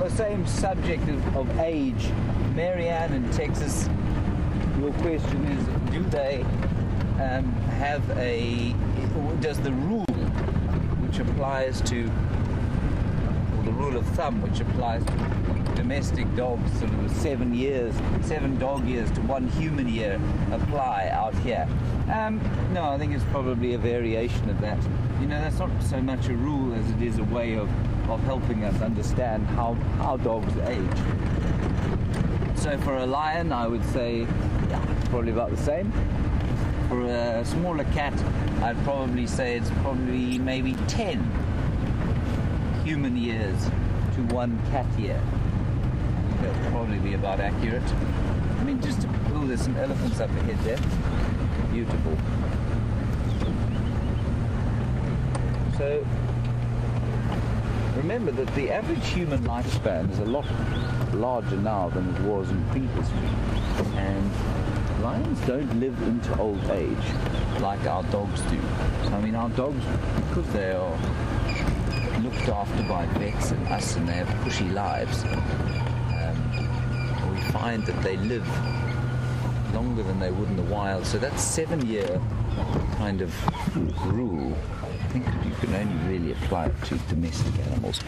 the same subject of age, Marianne in Texas, your question is, do they have does the rule which applies to, or the rule of thumb which applies to domestic dogs, sort of 7 dog years to 1 human year, apply out here? No, I think it's probably a variation of that. You know, that's not so much a rule as it is a way of helping us understand how dogs age. So for a lion, I would say, it's probably about the same. For a smaller cat, I'd probably say it's probably maybe 10 human years to 1 cat year. That would probably be about accurate. I mean, there's some elephants up ahead there. Beautiful. So, remember that the average human lifespan is a lot larger now than it was in prehistory. And lions don't live into old age like our dogs do. So, I mean, our dogs, because they are looked after by vets and us, and they have cushy lives, we find that they live longer than they would in the wild. So that 7-year kind of rule, I think you can only really apply it to domestic animals.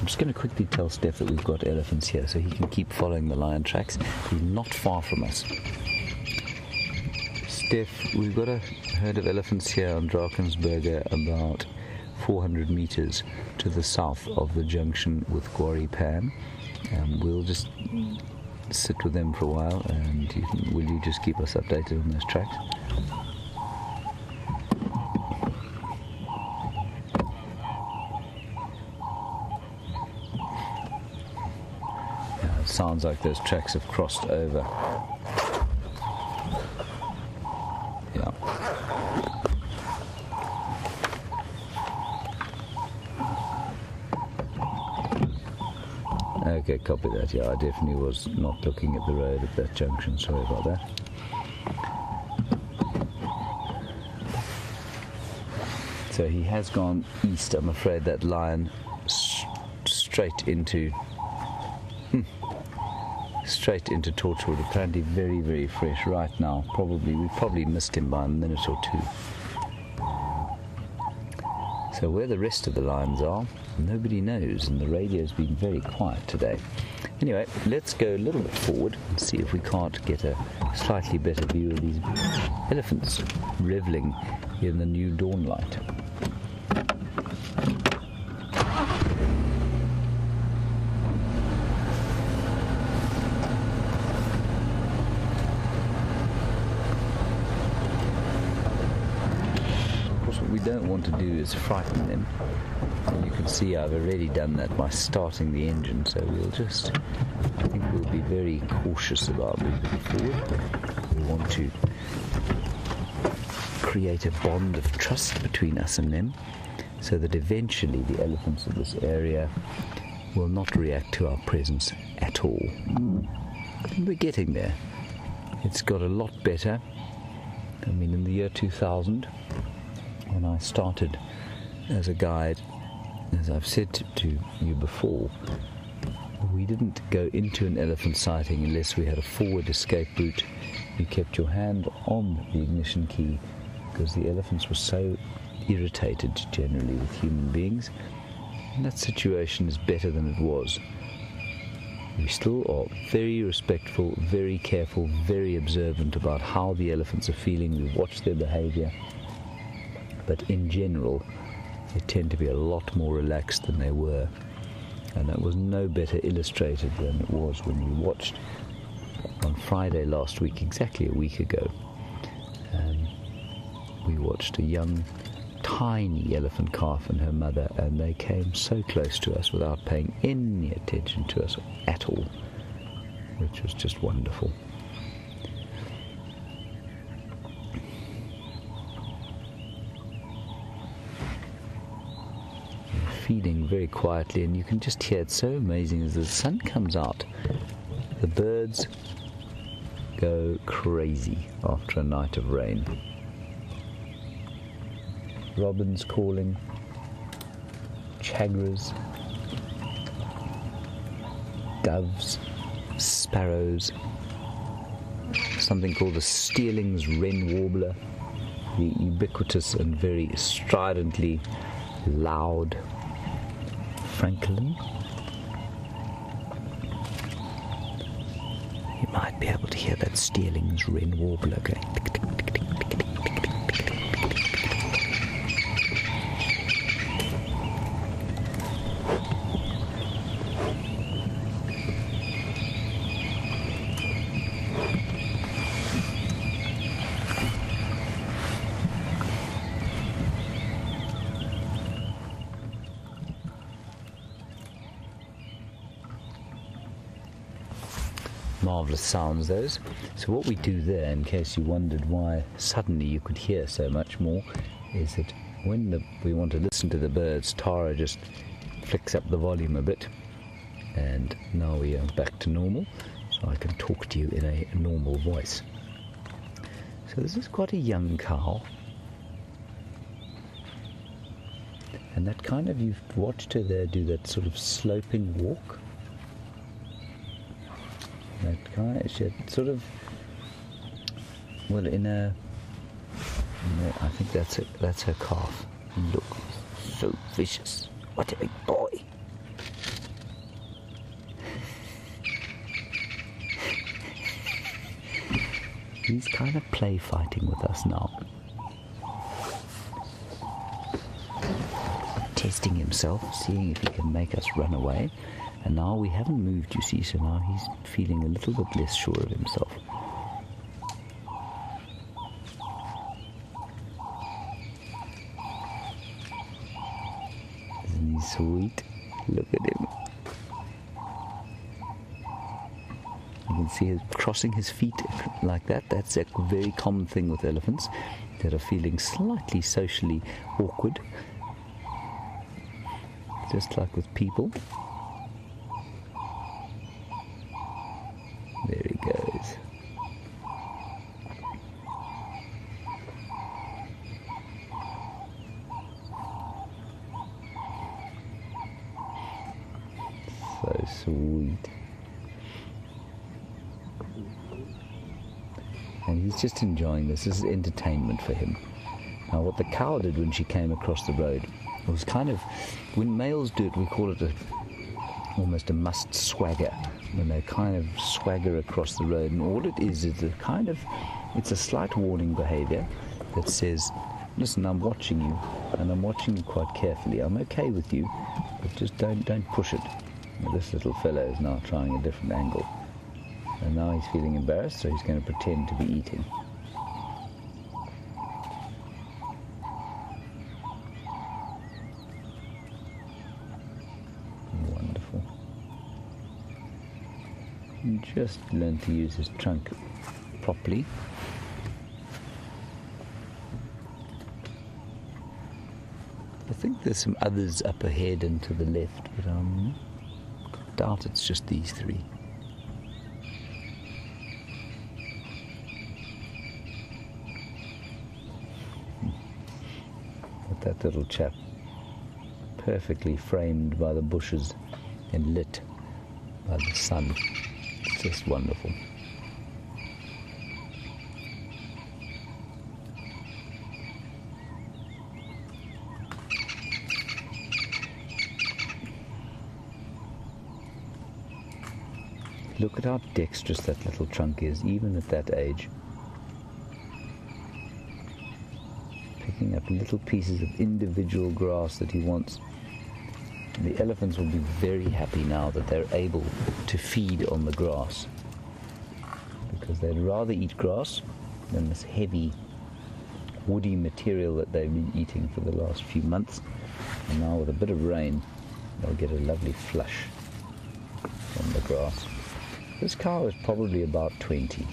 I'm just going to quickly tell Steph that we've got elephants here so he can keep following the lion tracks. He's not far from us. Steph, we've got a herd of elephants here on Drakensberger about 400 meters to the south of the junction with Quarry Pan. We'll just sit with them for a while, and will you just keep us updated on those tracks? Yeah, it sounds like those tracks have crossed over. Yeah. Okay, copy that. Yeah, I definitely was not looking at the road at that junction. Sorry about that. So he has gone east. I'm afraid that lion straight into Torchwood. Apparently very, very fresh right now. We've probably missed him by a minute or two. So where the rest of the lions are, nobody knows, and the radio's been very quiet today. Anyway, let's go a little bit forward and see if we can't get a slightly better view of these elephants reveling in the new dawn light. Don't want to do is frighten them. And you can see I've already done that by starting the engine, so I think we'll be very cautious about moving forward. We want to create a bond of trust between us and them, so that eventually the elephants of this area will not react to our presence at all. We're getting there. It's got a lot better. I mean, in the year 2000, when I started as a guide, as I've said to you before, we didn't go into an elephant sighting unless we had a forward escape route. You kept your hand on the ignition key because the elephants were so irritated generally with human beings. And that situation is better than it was. We still are very respectful, very careful, very observant about how the elephants are feeling. We watch their behavior. But in general, they tend to be a lot more relaxed than they were. And that was no better illustrated than it was when we watched on Friday last week, exactly a week ago. We watched a young, tiny elephant calf and her mother, and they came so close to us without paying any attention to us at all, which was just wonderful. Feeding very quietly, and you can just hear, it's so amazing as the sun comes out, the birds go crazy after a night of rain. Robins calling, chagras, doves, sparrows, something called the Stearling's wren warbler, the ubiquitous and very stridently loud francolin. You might be able to hear that Stearling's wren warbler going tick, tick, tick, tick, tick, tick, tick, tick, tick, tick. Marvellous sounds those. So what we do there, in case you wondered why suddenly you could hear so much more, is that when we want to listen to the birds, Tara just flicks up the volume a bit, and now we are back to normal, so I can talk to you in a normal voice. So this is quite a young cow, and that kind of, you've watched her there do that sort of sloping walk. That kind of, she had sort of, well, I think that's her calf. Look, so vicious. What a big boy. He's kind of play fighting with us now. Testing himself, seeing if he can make us run away. And now we haven't moved, you see, so now he's feeling a little bit less sure of himself. Isn't he sweet? Look at him. You can see him crossing his feet like that. That's a very common thing with elephants that are feeling slightly socially awkward, just like with people. There he goes. So sweet. And he's just enjoying this. This is entertainment for him. Now what the cow did when she came across the road, it was kind of, when males do it, we call it almost a must swagger. When they kind of swagger across the road, and all it is it's a slight warning behavior that says, listen, I'm watching you, and I'm watching you quite carefully. I'm okay with you, but just don't push it. Now, this little fellow is now trying a different angle, and now he's feeling embarrassed, so he's going to pretend to be eating. Wonderful. Just learn to use his trunk properly. I think there's some others up ahead and to the left, but I doubt it's just these three. But that little chap, perfectly framed by the bushes and lit by the sun. It's just wonderful. Look at how dexterous that little trunk is, even at that age. Picking up little pieces of individual grass that he wants. The elephants will be very happy now that they're able to feed on the grass, because they'd rather eat grass than this heavy, woody material that they've been eating for the last few months. And now with a bit of rain, they'll get a lovely flush from the grass. This cow is probably about 20,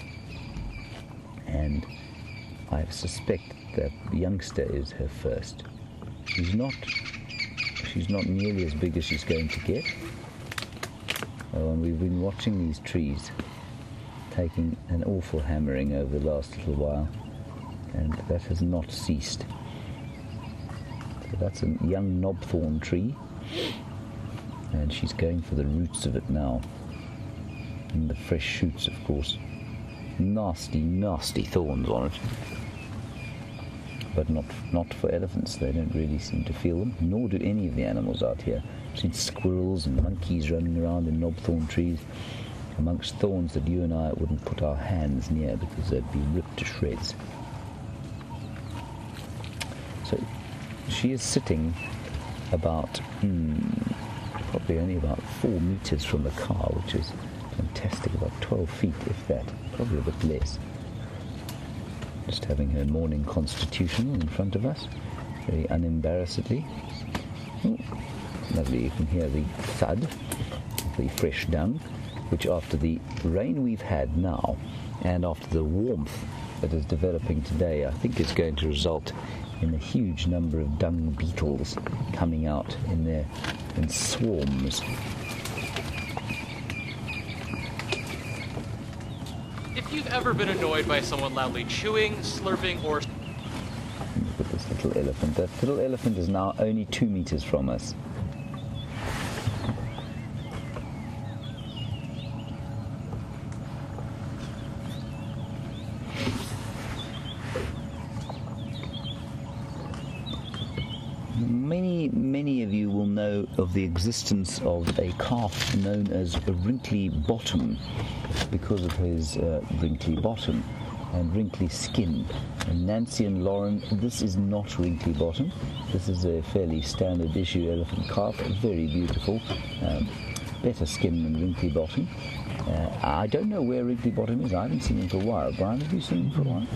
and I suspect that the youngster is her first. She's not nearly as big as she's going to get. And we've been watching these trees taking an awful hammering over the last little while, and that has not ceased. So that's a young knobthorn tree, and she's going for the roots of it now. And the fresh shoots, of course. Nasty, nasty thorns on it. But not for elephants. They don't really seem to feel them, nor do any of the animals out here. I've seen squirrels and monkeys running around in knobthorn trees amongst thorns that you and I wouldn't put our hands near because they'd be ripped to shreds. So she is sitting about, probably only about 4 meters from the car, which is fantastic, about 12 feet, if that, probably a bit less. Just having her morning constitutional in front of us, very unembarrassedly. Ooh, lovely, you can hear the thud of the fresh dung, which after the rain we've had now, and after the warmth that is developing today, I think is going to result in a huge number of dung beetles coming out in swarms. If you've ever been annoyed by someone loudly chewing, slurping, or... Look at this little elephant. That little elephant is now only 2 meters from us. Many of you will know of the existence of a calf known as a wrinkly bottom because of his wrinkly bottom and wrinkly skin. And Nancy and Lauren, this is not wrinkly bottom. This is a fairly standard issue elephant calf, very beautiful, better skin than wrinkly bottom. I don't know where wrinkly bottom is. I haven't seen him for a while. Brian, have you seen him for a while?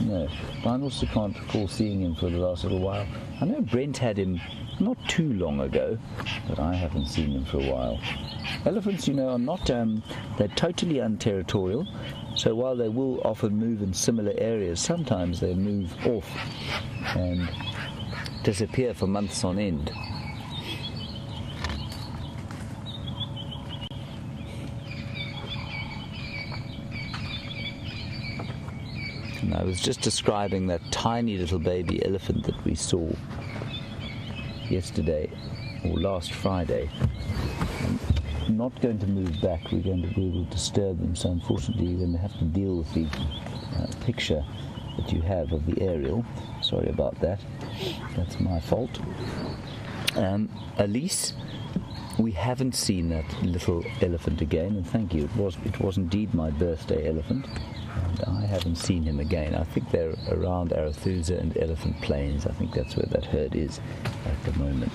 No. Brian also can't recall seeing him for the last little while. I know Brent had him not too long ago, but I haven't seen him for a while. Elephants, are not, they're totally unterritorial, so while they will often move in similar areas, sometimes they move off and disappear for months on end. And I was just describing that tiny little baby elephant that we saw yesterday or last Friday. I'm not going to move back. We will disturb them. So unfortunately, you're going to have to deal with the picture that you have of the aerial. Sorry about that. That's my fault. Elise, we haven't seen that little elephant again, and thank you. It was indeed my birthday elephant. And I haven't seen him again. I think they're around Arathusa and Elephant Plains. I think that's where that herd is at the moment.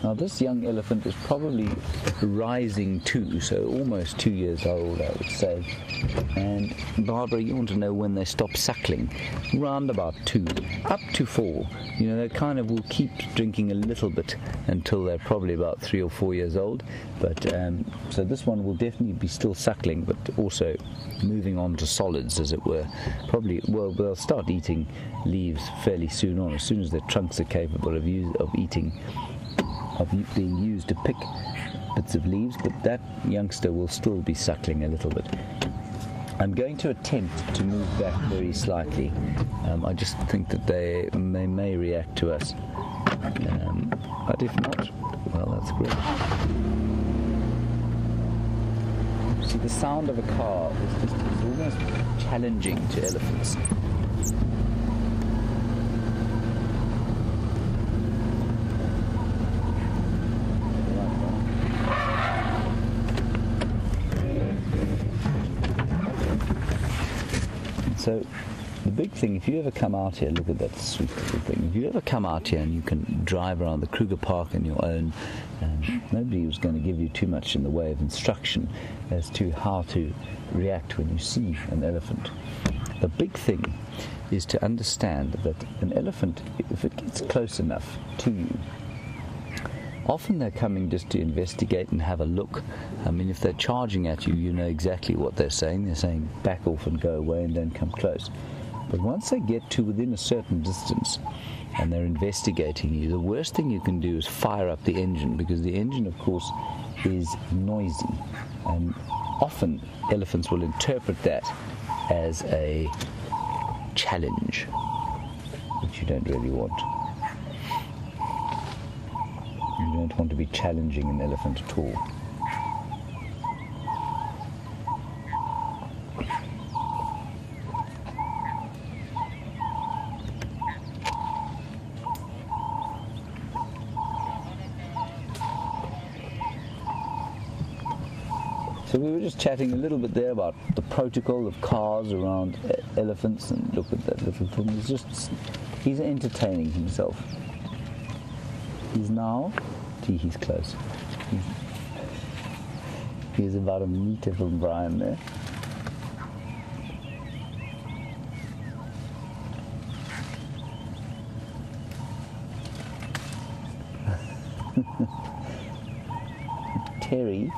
Now this young elephant is probably rising too, so almost 2 years old, I would say. And Barbara, you want to know when they stop suckling? Round about 2, up to 4. They kind of will keep drinking a little bit until they're probably about 3 or 4 years old. But so this one will definitely be still suckling, but also moving on to solids, as it were. Probably, well, they'll start eating leaves fairly soon on, as soon as their trunks are capable of being used to pick bits of leaves, but that youngster will still be suckling a little bit. I'm going to attempt to move back very slightly. I just think that they may react to us. But if not, well, that's great. See, the sound of a car is almost challenging to elephants. So the big thing, if you ever come out here, look at that sweet little thing. If you ever come out here and you can drive around the Kruger Park on your own, nobody was going to give you too much in the way of instruction as to how to react when you see an elephant. The big thing is to understand that an elephant, if it gets close enough to you, often they're coming just to investigate and have a look. I mean, if they're charging at you, you know exactly what they're saying. They're saying, back off and go away and don't come close. But once they get to within a certain distance and they're investigating you, the worst thing you can do is fire up the engine, because the engine, of course, is noisy. And often elephants will interpret that as a challenge, which you don't really want. You don't want to be challenging an elephant at all. So we were just chatting a little bit there about the protocol of cars around elephants, and look at that little thing. He's entertaining himself. He's now, he's close. He's about a meter from Brian there. Terry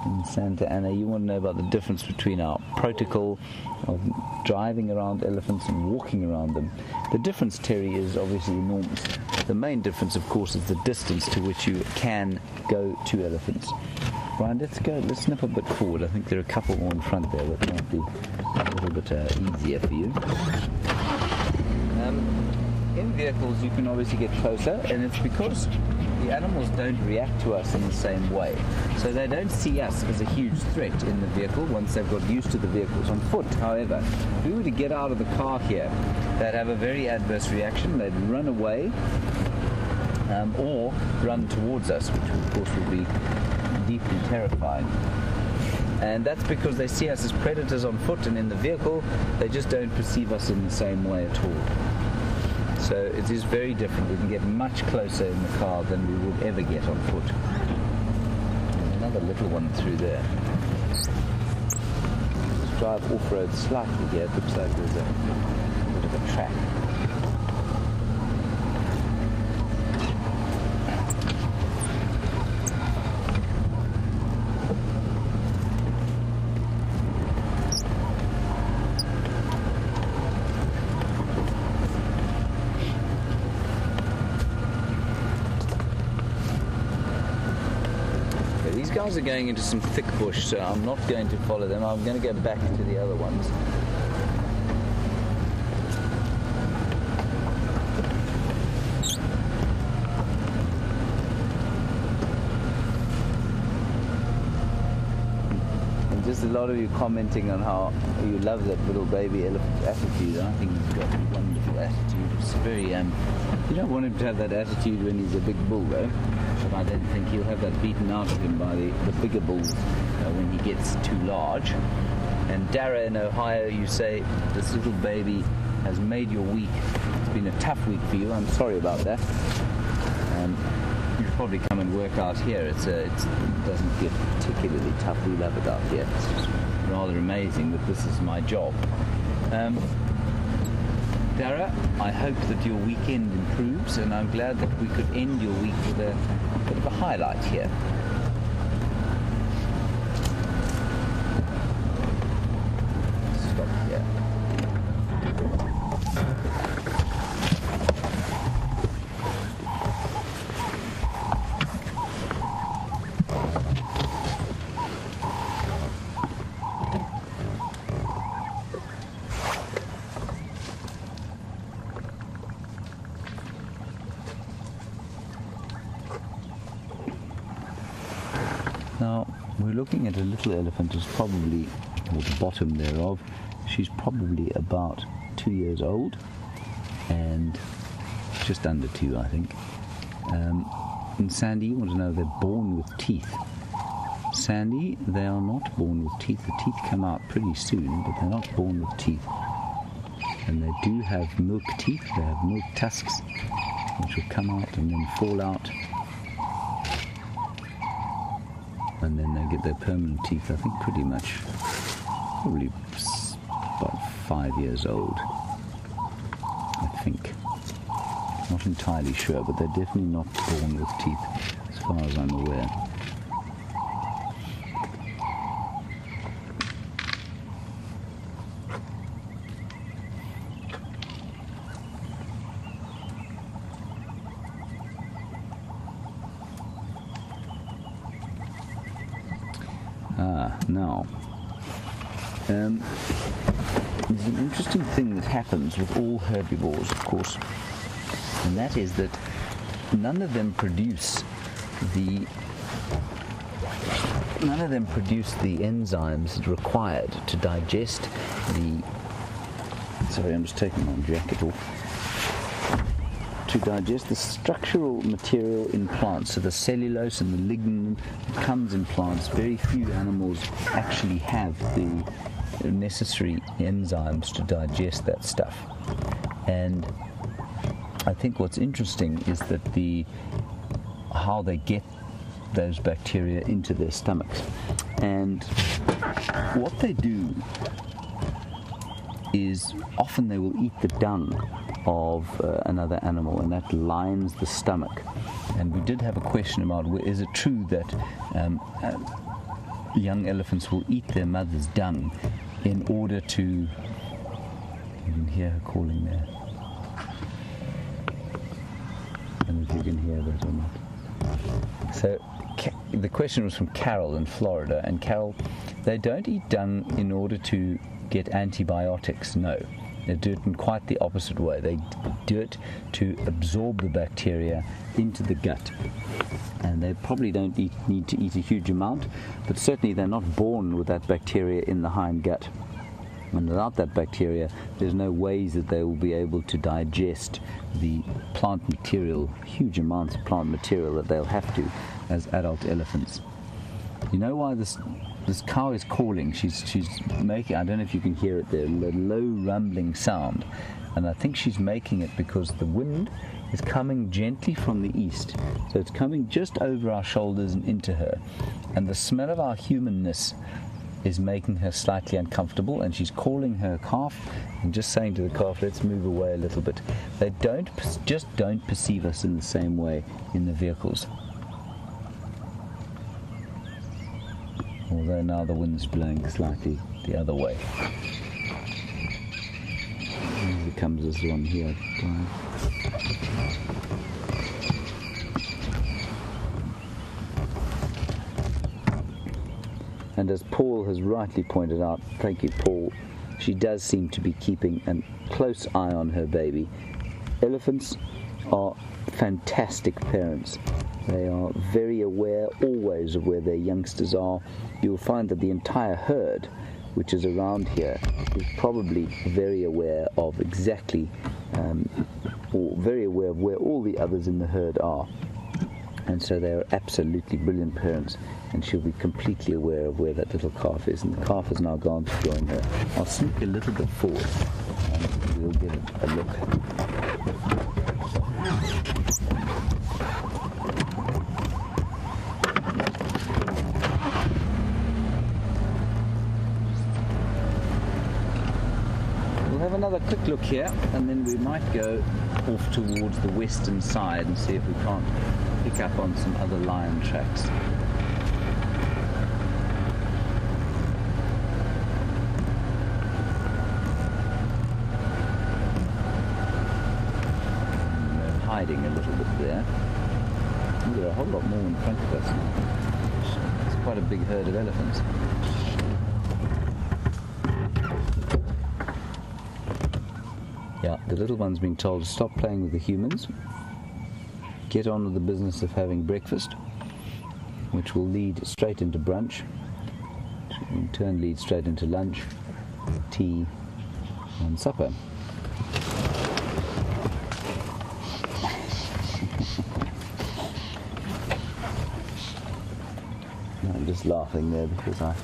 in Santa Ana, you want to know about the difference between our protocol of driving around elephants and walking around them. The difference, Terry, is obviously enormous. The main difference, of course, is the distance to which you can go to elephants. Brian, let's snip a bit forward. I think there are a couple more in front there that might be a little bit easier for you. In vehicles, you can obviously get closer, and it's because the animals don't react to us in the same way. So they don't see us as a huge threat in the vehicle once they've got used to the vehicles. On foot, however, if we were to get out of the car here, they'd have a very adverse reaction. They'd run away or run towards us, which of course would be deeply terrifying. And that's because they see us as predators on foot, and in the vehicle, they just don't perceive us in the same way at all. So it is very different. We can get much closer in the car than we would ever get on foot. There's another little one through there. Let's drive off-road slightly here. It looks like there's a bit of a track. These guys are going into some thick bush, so I'm not going to follow them. I'm going to go back to the other ones. And just a lot of you commenting on how you love that little baby elephant attitude. I think he's got a wonderful attitude. It's very, you don't want him to have that attitude when he's a big bull, though. But I don't think he'll have that beaten out of him by the bigger bulls when he gets too large. And Dara in Ohio, you say this little baby has made your week. It's been a tough week for you. I'm sorry about that. You should probably come and work out here. It doesn't get particularly tough. We love it out here. It's just rather amazing that this is my job. Dara, I hope that your weekend improves, and I'm glad that we could end your week with a bit of a highlight here. Stop here. Now, we're looking at a little elephant who's probably, or the bottom thereof, she's probably about 2 years old, and just under 2, I think. And Sandy, you want to know, they're born with teeth. Sandy, they are not born with teeth. The teeth come out pretty soon, but they're not born with teeth. And they do have milk teeth, they have milk tusks, which will come out and then fall out. And then they get their permanent teeth, I think, pretty much, probably about 5 years old, I think. Not entirely sure, but they're definitely not born with teeth, as far as I'm aware. now. There's an interesting thing that happens with all herbivores, of course, and that is that none of them produce the enzymes required to digest the. Sorry, I'm just taking my jacket off. To digest the structural material in plants, so the cellulose and the lignin that comes in plants. Very few animals actually have the necessary enzymes to digest that stuff. And I think what's interesting is that how they get those bacteria into their stomachs. And what they do is often they will eat the dung of another animal, and that lines the stomach. And we did have a question about, is it true that young elephants will eat their mother's dung in order to... You can hear her calling there. I don't know if you can hear that or not. So the question was from Carol in Florida, and Carol, they don't eat dung in order to get antibiotics, no. They do it in quite the opposite way. They do it to absorb the bacteria into the gut. And they probably don't need to eat a huge amount, but certainly they're not born with that bacteria in the hind gut. And without that bacteria, there's no ways that they will be able to digest the plant material, huge amounts of plant material that they'll have to as adult elephants. You know why this cow is calling? She's making, I don't know if you can hear it there, a low rumbling sound. And I think she's making it because the wind is coming gently from the east. So it's coming just over our shoulders and into her. And the smell of our humanness is making her slightly uncomfortable, and she's calling her calf and just saying to the calf, let's move away a little bit. They just don't perceive us in the same way in the vehicles. Although now the wind's blowing slightly the other way. Here comes this one here. And as Paul has rightly pointed out, thank you Paul, she does seem to be keeping a close eye on her baby. Elephants are fantastic parents. They are very aware always of where their youngsters are. You'll find that the entire herd, which is around here, is probably very aware of exactly, or very aware of where all the others in the herd are. And so they are absolutely brilliant parents, and she'll be completely aware of where that little calf is. And the calf has now gone to join her. I'll sneak a little bit forward, and we'll get a look. Have another quick look here, and then we might go off towards the western side and see if we can't pick up on some other lion tracks. We're hiding a little bit there. There are a whole lot more in front of us. It's quite a big herd of elephants. Yeah, the little one's being told to stop playing with the humans, get on with the business of having breakfast, which will lead straight into brunch, which in turn leads straight into lunch, tea, and supper. I'm just laughing there because I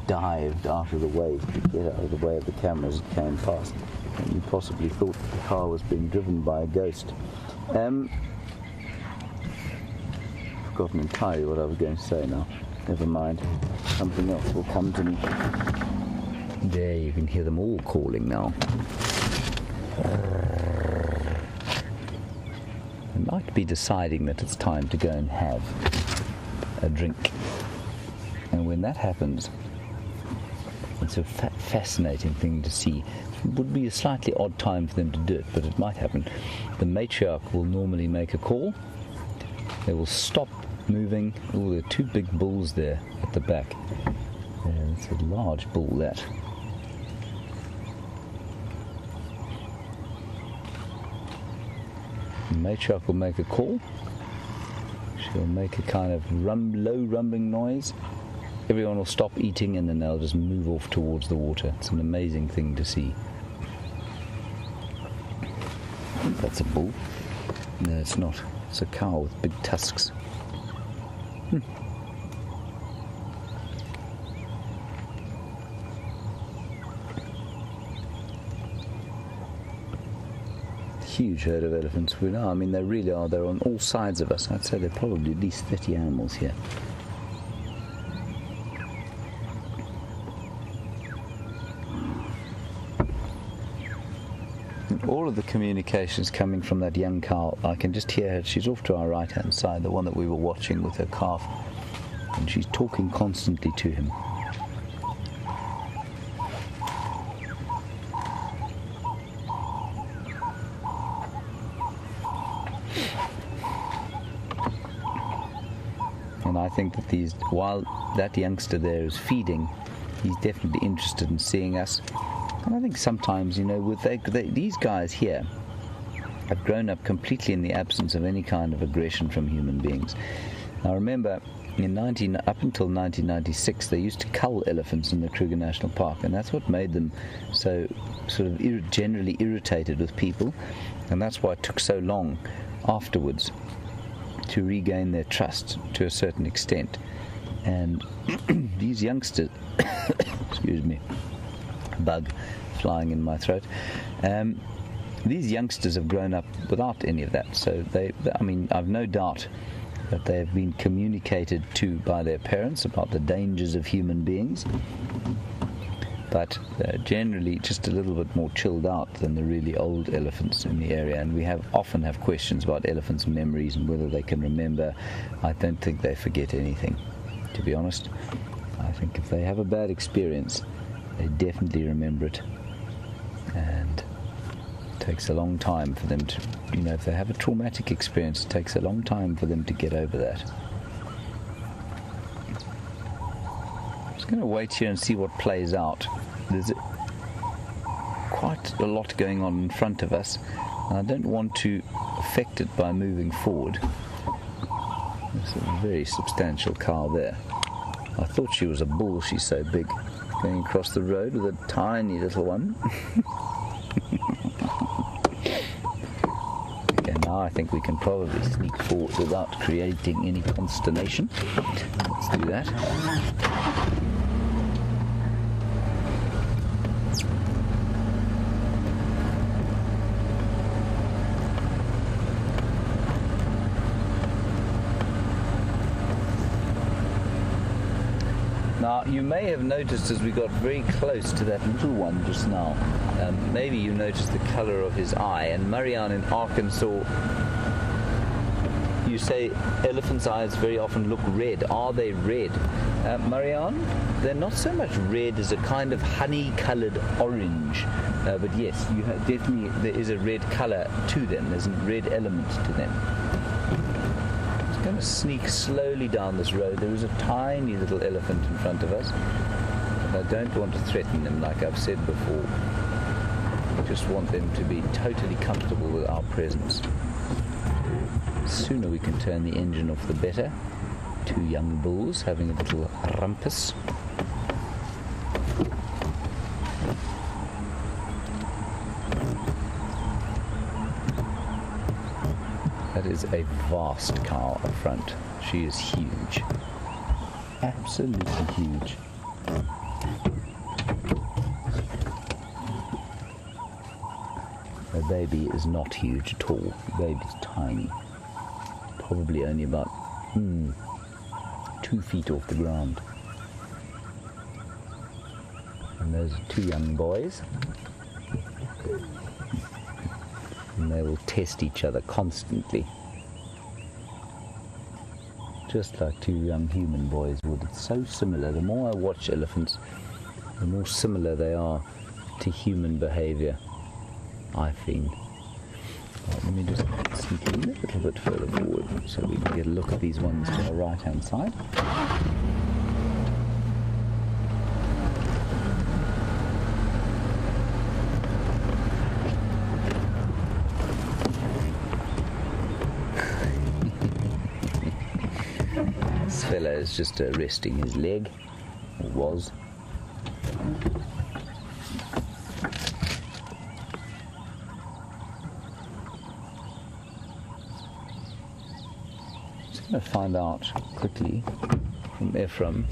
dived out of the way to get out of the way of the camera as it came past. And you possibly thought the car was being driven by a ghost. Forgotten entirely what I was going to say now. Never mind. Something else will come to me. There, you can hear them all calling now. They might be deciding that it's time to go and have a drink. And when that happens, it's a fascinating thing to see. It would be a slightly odd time for them to do it, but it might happen. The matriarch will normally make a call. They will stop moving. Oh, there are two big bulls there at the back. Yeah, that's a large bull, that. The matriarch will make a call. She'll make a kind of low rumbling noise. Everyone will stop eating and then they'll just move off towards the water. It's an amazing thing to see. That's a bull. No, it's not. It's a cow with big tusks. Huge herd of elephants. We know, I mean, they really are. They're on all sides of us. I'd say there are probably at least 30 animals here. And all of the communications coming from that young cow, I can just hear her. She's off to our right-hand side, the one that we were watching with her calf, and she's talking constantly to him. And I think that while that youngster there is feeding, he's definitely interested in seeing us. And I think sometimes, you know, with these guys here have grown up completely in the absence of any kind of aggression from human beings. Now remember, up until 1996, they used to cull elephants in the Kruger National Park, and that's what made them so sort of generally irritated with people, and that's why it took so long afterwards to regain their trust to a certain extent. And these youngsters, excuse me, bug flying in my throat, these youngsters have grown up without any of that. So I mean, I've no doubt that they've been communicated to by their parents about the dangers of human beings, but generally just a little bit more chilled out than the really old elephants in the area. And we often have questions about elephants' memories and whether they can remember. I don't think they forget anything, to be honest. I think if they have a bad experience, they definitely remember it, and it takes a long time for them to, you know, if they have a traumatic experience, it takes a long time for them to get over that. I'm just going to wait here and see what plays out. There's quite a lot going on in front of us, and I don't want to affect it by moving forward. There's a very substantial cow there. I thought she was a bull, she's so big. Going across the road with a tiny little one. Okay, now I think we can probably sneak forward without creating any consternation. Let's do that. Now, you may have noticed as we got very close to that little one just now, maybe you noticed the colour of his eye. And Marianne in Arkansas, you say elephants' eyes very often look red. Are they red? Marianne, they're not so much red as a kind of honey-coloured orange. But yes, definitely there is a red colour to them. There's a red element to them. Going to sneak slowly down this road. There is a tiny little elephant in front of us, but I don't want to threaten them, like I've said before. I just want them to be totally comfortable with our presence. The sooner we can turn the engine off, the better. Two young bulls having a little rumpus. That is a vast cow up front. She is huge. Absolutely huge. The baby is not huge at all. The baby's tiny. Probably only about 2 feet off the ground. And those are two young boys. And they will test each other constantly, just like two young human boys would. It's so similar. The more I watch elephants, the more similar they are to human behavior, I think. Right, let me just sneak a little bit further forward so we can get a look at these ones to our right hand side. fella is just resting his leg, or was. Just going to find out quickly from Ephraim.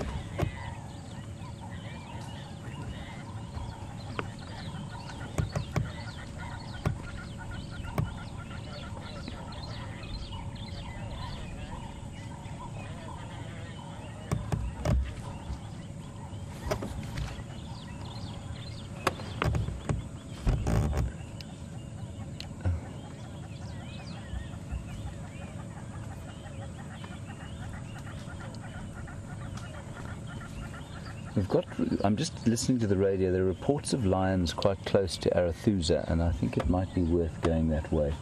I'm just listening to the radio. There are reports of lions quite close to Arathusa, and I think it might be worth going that way.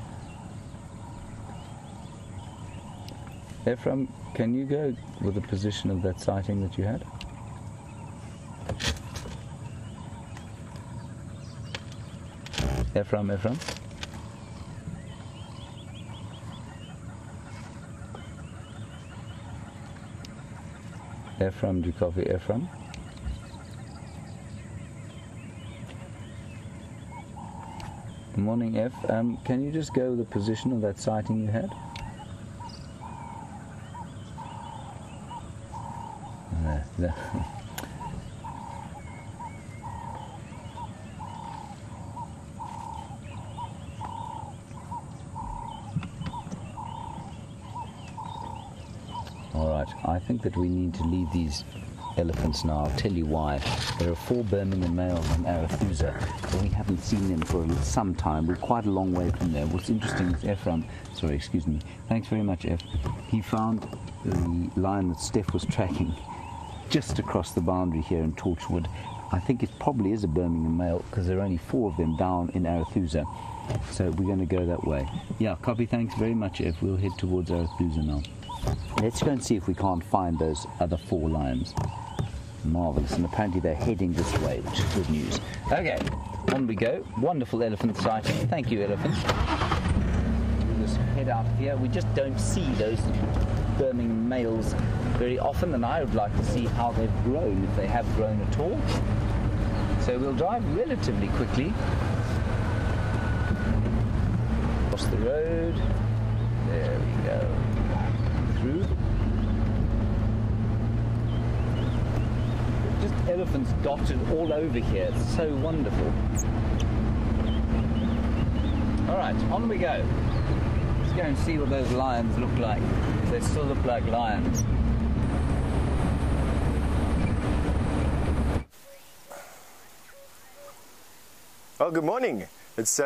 Ephraim, can you go with the position of that sighting that you had? Ephraim? Ephraim, do you copy Ephraim? Good morning, F. Can you just go with the position of that sighting you had? No. All right, I think that we need to leave these elephants now. I'll tell you why. There are 4 Birmingham males in Arathusa, but we haven't seen them for some time. We're quite a long way from there. What's interesting is Ephraim, sorry, excuse me, thanks very much, F. He found the lion that Steph was tracking just across the boundary here in Torchwood. I think it probably is a Birmingham male because there are only 4 of them down in Arathusa. So we're going to go that way. Yeah, copy, thanks very much, F. We'll head towards Arathusa now. Let's go and see if we can't find those other 4 lions. Marvellous, and apparently they're heading this way, which is good news. Okay, on we go. Wonderful elephant sighting. Thank you, elephant. We'll just head out here. We just don't see those Birmingham males very often, and I would like to see how they've grown, if they have grown at all. So we'll drive relatively quickly across the road. There we go. Through. Just elephants dotted all over here. It's so wonderful. All right, on we go. Let's go and see what those lions look like. They still look like lions. Well, good morning. It's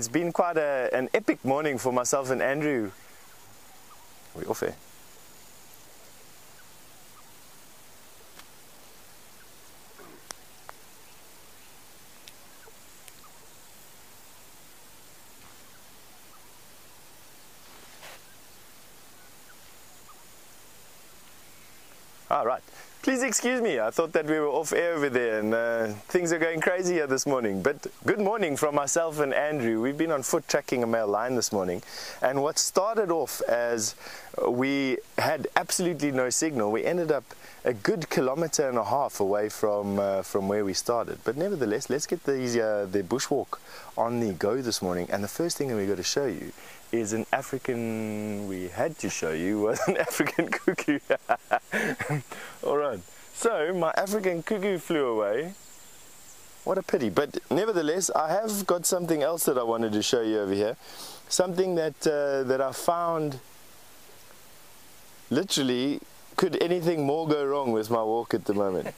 been quite an epic morning for myself and Andrew. Are we off here? All right. Please excuse me, I thought that we were off air over there and things are going crazy here this morning. But good morning from myself and Andrew. We've been on foot tracking a male lion this morning. And what started off as we had absolutely no signal, we ended up a good 1.5 kilometers away from where we started. But nevertheless, let's get the bushwalk on the go this morning. And the first thing that we've got to show you is an African, we had to show you, was an African cuckoo. Alright, so my African cuckoo flew away. What a pity, but nevertheless, I have got something else that I wanted to show you over here. Something that I found, literally, could anything more go wrong with my walk at the moment?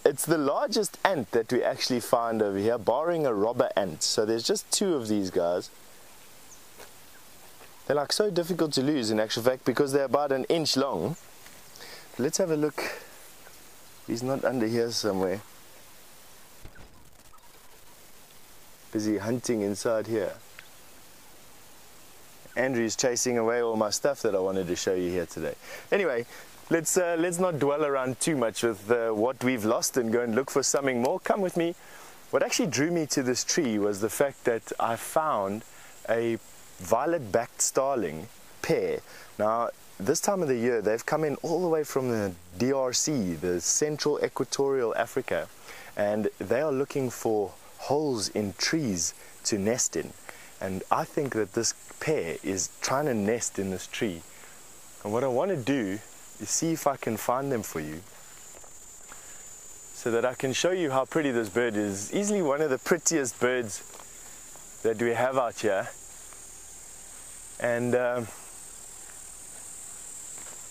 It's the largest ant that we actually find over here, barring a robber ant. So there's just 2 of these guys. They're like so difficult to lose in actual fact because they're about 1 inch long. Let's have a look. He's not under here somewhere. Busy hunting inside here. Andrew's chasing away all my stuff that I wanted to show you here today. Anyway, let's not dwell around too much with what we've lost and go and look for something more. Come with me. What actually drew me to this tree was the fact that I found a violet-backed starling pair. Now, this time of the year, they've come in all the way from the DRC, the Central Equatorial Africa, and they are looking for holes in trees to nest in. And I think that this pair is trying to nest in this tree. And what I want to do is see if I can find them for you, so that I can show you how pretty this bird is. Easily one of the prettiest birds that we have out here. And let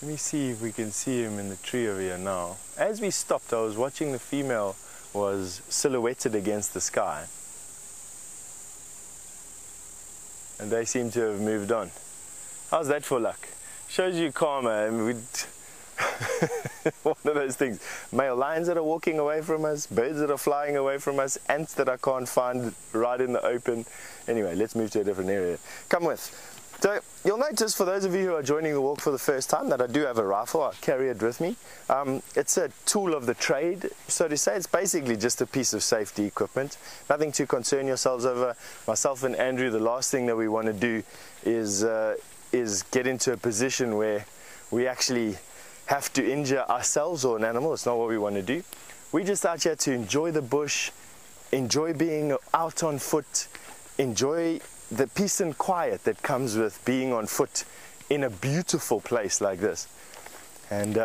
me see if we can see him in the tree over here now. As we stopped, I was watching the female was silhouetted against the sky. And they seem to have moved on. How's that for luck? Shows you karma. I mean, one of those things. Male lions that are walking away from us, birds that are flying away from us, ants that I can't find right in the open. Anyway, let's move to a different area. Come with. So you'll notice, for those of you who are joining the walk for the first time, that I do have a rifle. I carry it with me. It's a tool of the trade, so to say. It's basically just a piece of safety equipment. Nothing to concern yourselves over. Myself and Andrew, the last thing that we want to do is get into a position where we actually have to injure ourselves or an animal. It's not what we want to do. We're just out here to enjoy the bush, enjoy being out on foot, enjoy the peace and quiet that comes with being on foot in a beautiful place like this. And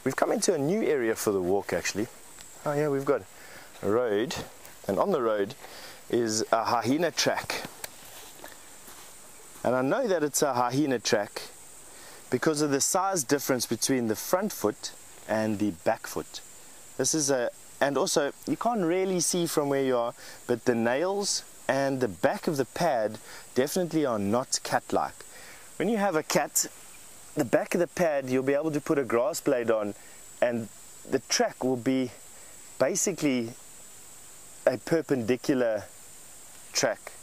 we've come into a new area for the walk, actually. Oh yeah, we've got a road, and on the road is a hyena track. And I know that it's a hyena track because of the size difference between the front foot and the back foot. This is and also you can't really see from where you are, but the nails and the back of the pad definitely are not cat-like. When you have a cat, the back of the pad, you'll be able to put a grass blade on, and the track will be basically a perpendicular track.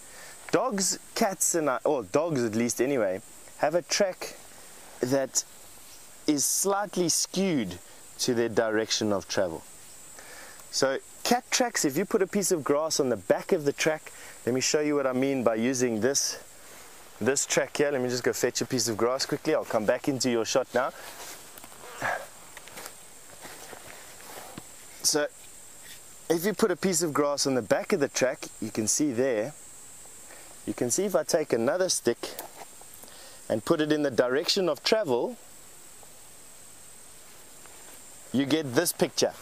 Dogs, cats, or dogs at least anyway, have a track that is slightly skewed to their direction of travel. So cat tracks, if you put a piece of grass on the back of the track, let me show you what I mean by using this track here. Let me just go fetch a piece of grass quickly. I'll come back into your shot now. So if you put a piece of grass on the back of the track, you can see there, you can see if I take another stick and put it in the direction of travel, you get this picture.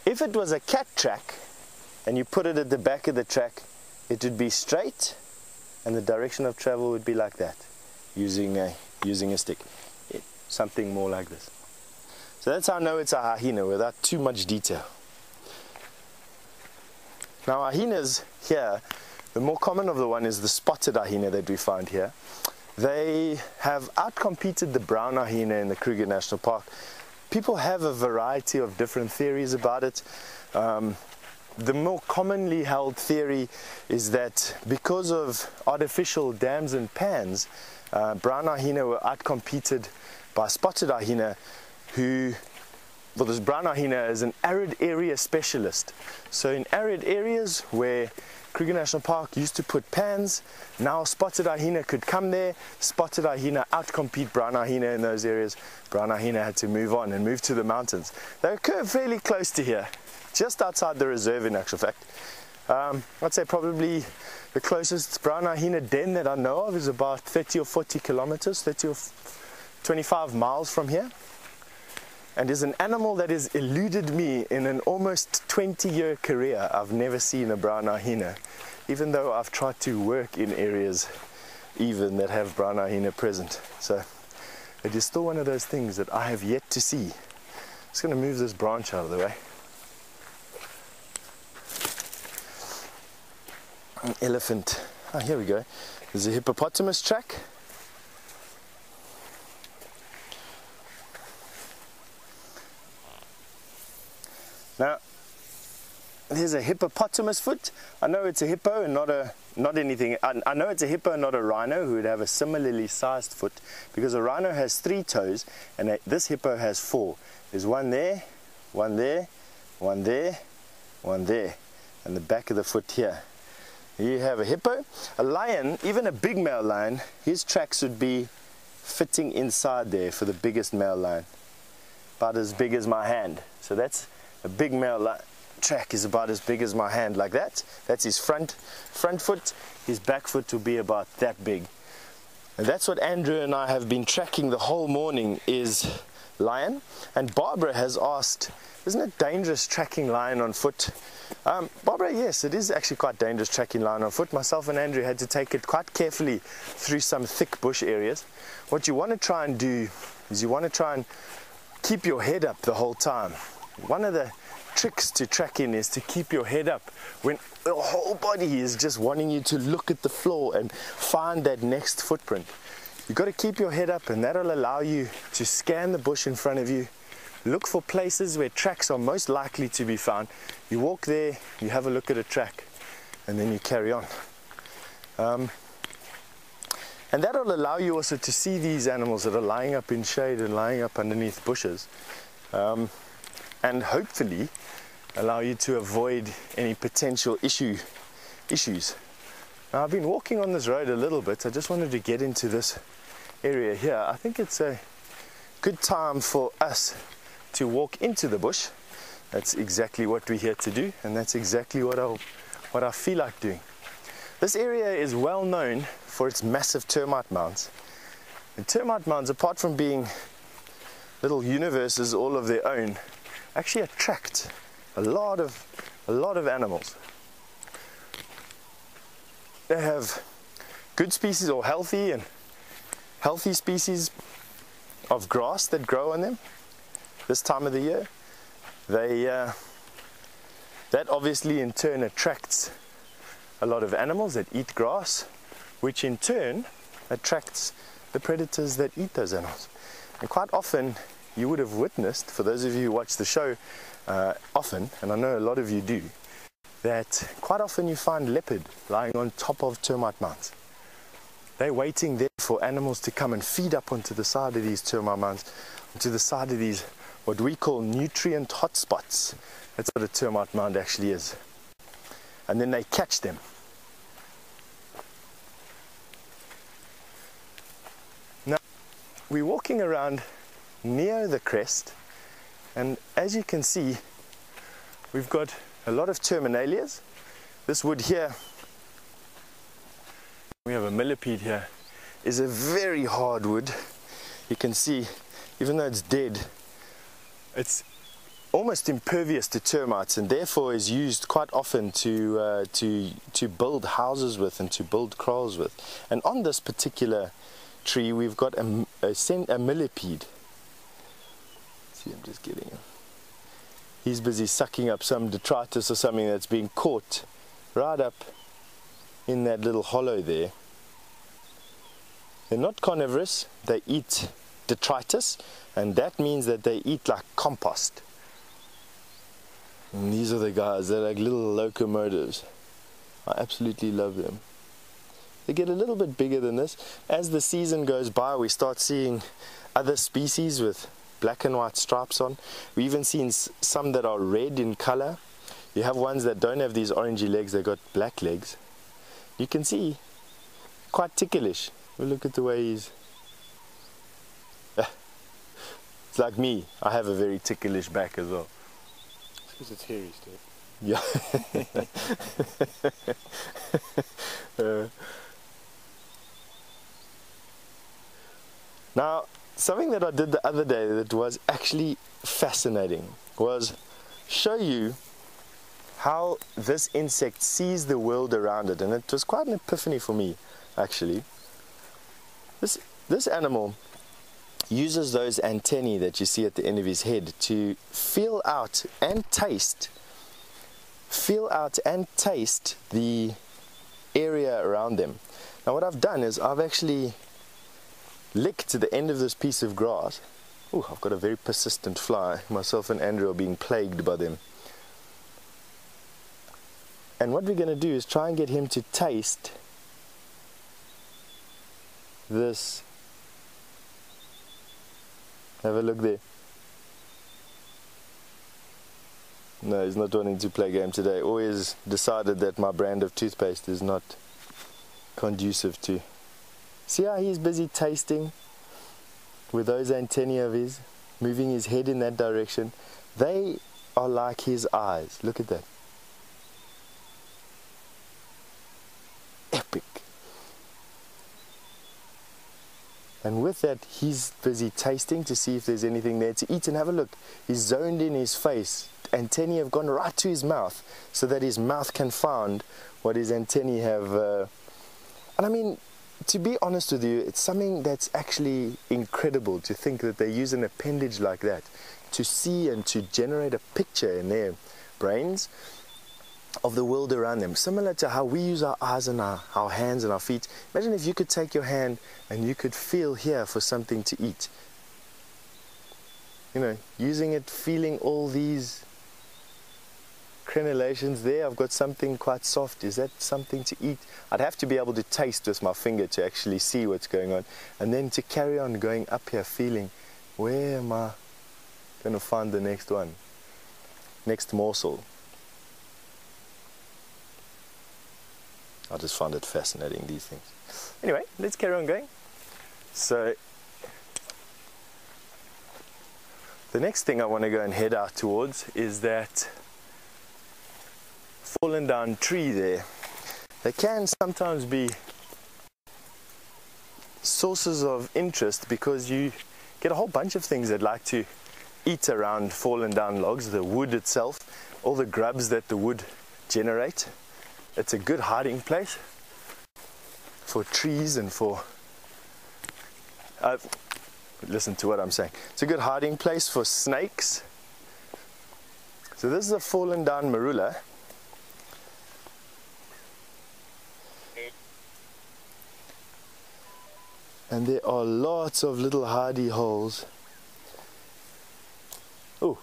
If it was a cat track and you put it at the back of the track, it would be straight and the direction of travel would be like that, using a stick. Something more like this. So that's how I know it's a hyena without too much detail. Now hyenas here, the more common of the one is the spotted hyena that we find here. They have outcompeted the brown hyena in the Kruger National Park. People have a variety of different theories about it. The more commonly held theory is that because of artificial dams and pans, brown hyena were outcompeted by spotted hyena, who, well, this brown hyena is an arid area specialist. So in arid areas where Kruger National Park used to put pans, now spotted hyena could come there. Spotted hyena outcompete brown hyena in those areas. Brown hyena had to move on and move to the mountains. They occur fairly close to here, just outside the reserve in actual fact. I'd say probably the closest brown hyena den that I know of is about 30 or 40 kilometers, 30 or 25 miles from here. And is an animal that has eluded me in an almost 20-year career. I've never seen a brown hyena, even though I've tried to work in areas even that have brown hyena present. So it is still one of those things that I have yet to see. I'm just going to move this branch out of the way. An elephant. Oh, here we go. There's a hippopotamus track. Now, there's a hippopotamus foot. I know it's a hippo and not anything. I know it's a hippo and not a rhino, who would have a similarly sized foot, because a rhino has 3 toes and this hippo has 4. There's one there, one there, one there, one there, and the back of the foot here. You have a hippo, a lion, even a big male lion. His tracks would be fitting inside there for the biggest male lion, about as big as my hand. So that's a big male lion. Track is about as big as my hand, like that. That's his front foot. His back foot will be about that big. And that's what Andrew and I have been tracking the whole morning, is lion. And Barbara has asked, isn't it dangerous tracking lion on foot? Barbara, yes, it is actually quite dangerous tracking lion on foot. Myself and Andrew had to take it quite carefully through some thick bush areas. What you want to try and do is you want to try and keep your head up the whole time. One of the tricks to tracking is to keep your head up when the whole body is just wanting you to look at the floor and find that next footprint. You've got to keep your head up, and that'll allow you to scan the bush in front of you. Look for places where tracks are most likely to be found. You walk there, you have a look at a track, and then you carry on. And that'll allow you also to see these animals that are lying up in shade and lying up underneath bushes, and hopefully allow you to avoid any potential issues. Now, I've been walking on this road a little bit. I just wanted to get into this area here. I think it's a good time for us to walk into the bush. That's exactly what we're here to do, and that's exactly what I feel like doing. This area is well known for its massive termite mounds. And termite mounds, apart from being little universes all of their own, actually attract a lot of animals. They have good species, or healthy species of grass that grow on them this time of the year. That obviously in turn attracts a lot of animals that eat grass, which in turn attracts the predators that eat those animals. And quite often you would have witnessed, for those of you who watch the show often, and I know a lot of you do, that quite often you find leopard lying on top of termite mounds. They're waiting there for animals to come and feed up onto the side of these termite mounds, onto the side of these what we call nutrient hotspots. That's what a termite mound actually is. And then they catch them. Now, we're walking around near the crest, and as you can see, we've got a lot of terminalias. This wood here, we have a millipede here, is a very hard wood. You can see, even though it's dead, it's almost impervious to termites, and therefore is used quite often to build houses with and to build kraals with. And on this particular tree, we've got a millipede. See, I'm just getting him. He's busy sucking up some detritus or something that's being caught right up in that little hollow there. They're not carnivorous, they eat detritus, and that means that they eat like compost. And these are the guys, they're like little locomotives. I absolutely love them. They get a little bit bigger than this. As the season goes by, we start seeing other species with black and white stripes on. We even seen some that are red in color. You have ones that don't have these orangey legs, they've got black legs. You can see, quite ticklish. Well, look at the way he's... It's like me, I have a very ticklish back as well. Because it's hairy still. Yeah. Now, something that I did the other day that was actually fascinating was show you how this insect sees the world around it, and it was quite an epiphany for me, actually. This animal uses those antennae that you see at the end of his head to feel out and taste the area around them. Now what I've done is I've actually licked to the end of this piece of grass. Oh, I've got a very persistent fly. Myself and Andrew are being plagued by them. And what we're going to do is try and get him to taste this. Have a look there. No, he's not wanting to play game today. Always decided that my brand of toothpaste is not conducive to. See how he's busy tasting with those antennae of his, moving his head in that direction. They are like his eyes. Look at that. Epic. And with that, he's busy tasting to see if there's anything there to eat. And have a look. He's zoned in his face. Antennae have gone right to his mouth so that his mouth can find what his antennae have. And I mean, to be honest with you, it's something that's actually incredible to think that they use an appendage like that to see and to generate a picture in their brains of the world around them, similar to how we use our eyes and our hands and our feet. Imagine if you could take your hand and you could feel here for something to eat. You know, using it, feeling all these crenellations there. I've got something quite soft. Is that something to eat? I'd have to be able to taste with my finger to actually see what's going on, and then to carry on going up here, feeling, where am I going to find the next one, next morsel? I just find it fascinating, these things. Anyway, let's carry on going. So the next thing I want to go and head out towards is that fallen down tree there. They can sometimes be sources of interest because you get a whole bunch of things that like to eat around fallen down logs, the wood itself, all the grubs that the wood generate. It's a good hiding place for trees and for listen to what I'm saying. It's a good hiding place for snakes. So this is a fallen down marula. And there are lots of little hardy holes. Oh,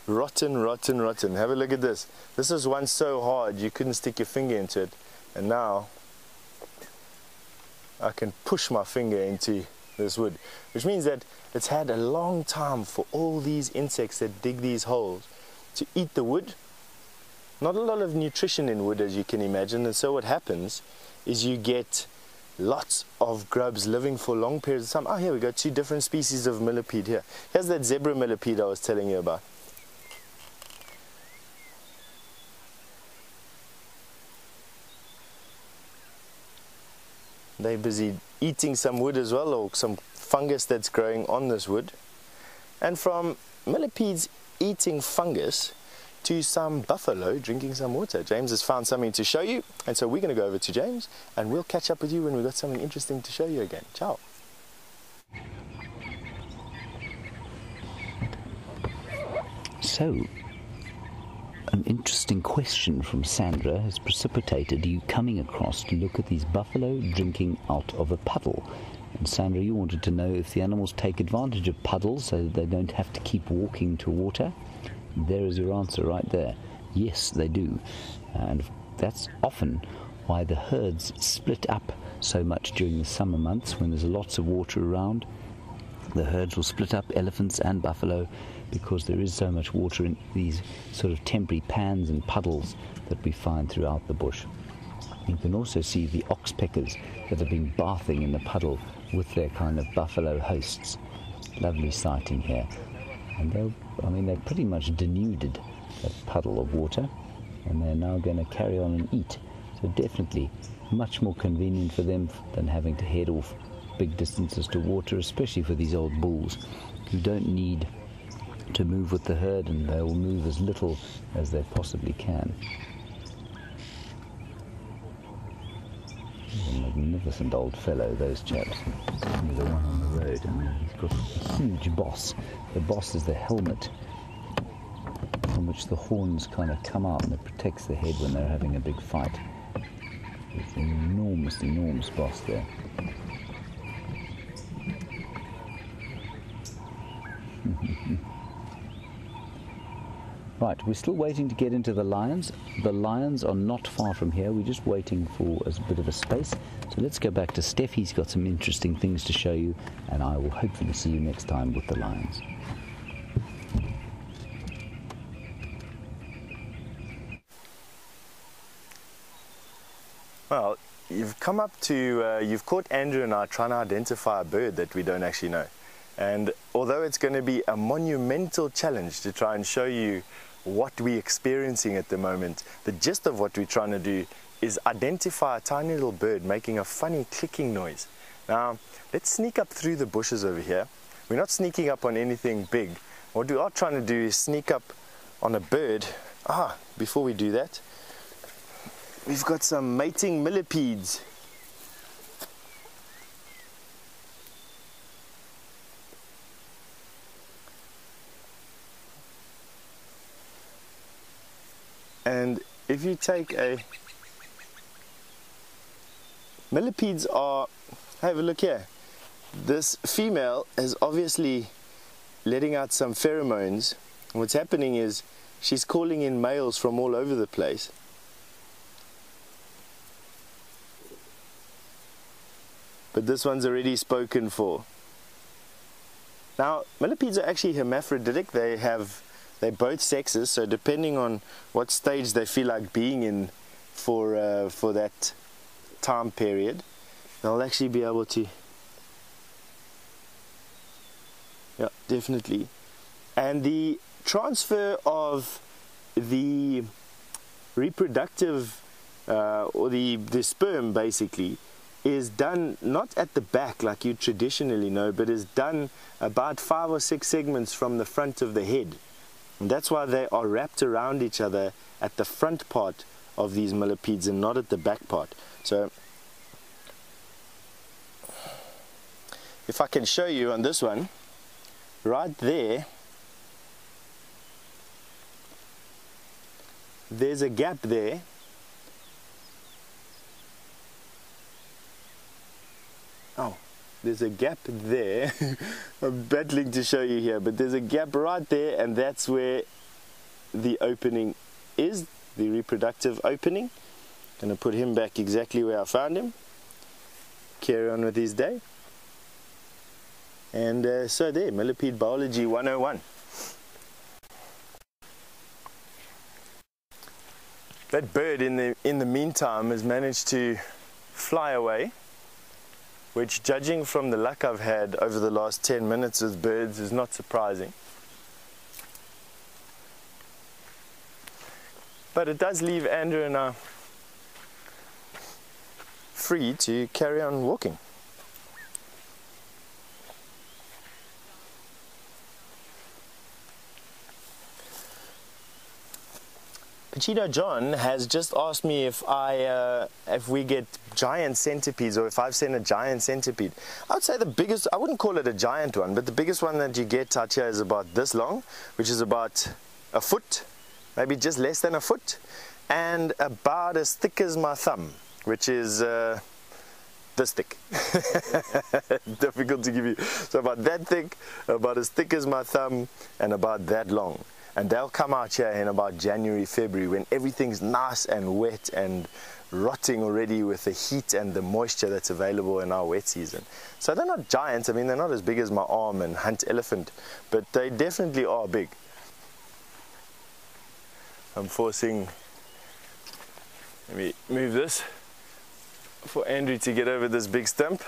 rotten, rotten, rotten. Have a look at this. This was once so hard you couldn't stick your finger into it. And now I can push my finger into this wood. Which means that it's had a long time for all these insects that dig these holes to eat the wood. Not a lot of nutrition in wood, as you can imagine. And so what happens is you get lots of grubs living for long periods of time. Oh, here we go, 2 different species of millipede here. Here's that zebra millipede I was telling you about. They're busy eating some wood as well, or some fungus that's growing on this wood. And from millipedes eating fungus to some buffalo drinking some water. James has found something to show you, and so we're going to go over to James and we'll catch up with you when we've got something interesting to show you again. Ciao. So, an interesting question from Sandra has precipitated you coming across to look at these buffalo drinking out of a puddle. And Sandra, you wanted to know if the animals take advantage of puddles so that they don't have to keep walking to water. There is your answer right there. Yes, they do. And that's often why the herds split up so much during the summer months when there's lots of water around. The herds will split up, elephants and buffalo, because there is so much water in these sort of temporary pans and puddles that we find throughout the bush. You can also see the oxpeckers that have been bathing in the puddle with their kind of buffalo hosts. Lovely sighting here. And they've pretty much denuded that puddle of water, and they're now going to carry on and eat. So definitely much more convenient for them than having to head off big distances to water, especially for these old bulls who don't need to move with the herd, and they will move as little as they possibly can. A magnificent old fellow, those chaps. The one on the road, and he's got a huge boss. The boss is the helmet from which the horns kind of come out, and it protects the head when they're having a big fight. There's an enormous, enormous boss there. Right, we're still waiting to get into the lions. The lions are not far from here. We're just waiting for a bit of a space. So let's go back to Steph. He's got some interesting things to show you, and I will hopefully see you next time with the lions. Well, you've come up to, you've caught Andrew and I trying to identify a bird that we don't actually know. And although it's going to be a monumental challenge to try and show you what we're experiencing at the moment, the gist of what we're trying to do is identify a tiny little bird making a funny clicking noise. Now, let's sneak up through the bushes over here. We're not sneaking up on anything big. What we are trying to do is sneak up on a bird. Before we do that, we've got some mating millipedes. And if you take a... Millipedes are... Have a look here. This female is obviously letting out some pheromones. And what's happening is she's calling in males from all over the place. But this one's already spoken for. Now, millipedes are actually hermaphroditic. They're both sexes, so depending on what stage they feel like being in for that time period, they'll actually be able to... Yeah, definitely. And the transfer of the reproductive or the sperm basically is done not at the back like you traditionally know, but is done about 5 or 6 segments from the front of the head. And that's why they are wrapped around each other at the front part of these millipedes and not at the back part. So if I can show you on this one, right there, there's a gap there. Oh, there's a gap there. I'm battling to show you here, but there's a gap right there, and that's where the opening is, the reproductive opening. Gonna put him back exactly where I found him. Carry on with his day. And so there, Millipede Biology 101. That bird in the meantime has managed to fly away, which, judging from the luck I've had over the last 10 minutes with birds, is not surprising. But it does leave Andrew and I free to carry on walking. Pacino John has just asked me if we get giant centipedes, or if I've seen a giant centipede. I would say the biggest, I wouldn't call it a giant one, but the biggest one that you get out here is about this long, which is about a foot, maybe just less than a foot, and about as thick as my thumb, which is this thick. Difficult to give you. So about that thick, about as thick as my thumb, and about that long. And they'll come out here in about January, February, when everything's nice and wet and rotting already with the heat and the moisture that's available in our wet season. So they're not giants. I mean, they're not as big as my arm and hunt elephant, but they definitely are big. I'm forcing, let me move this for Andrew to get over this big stump.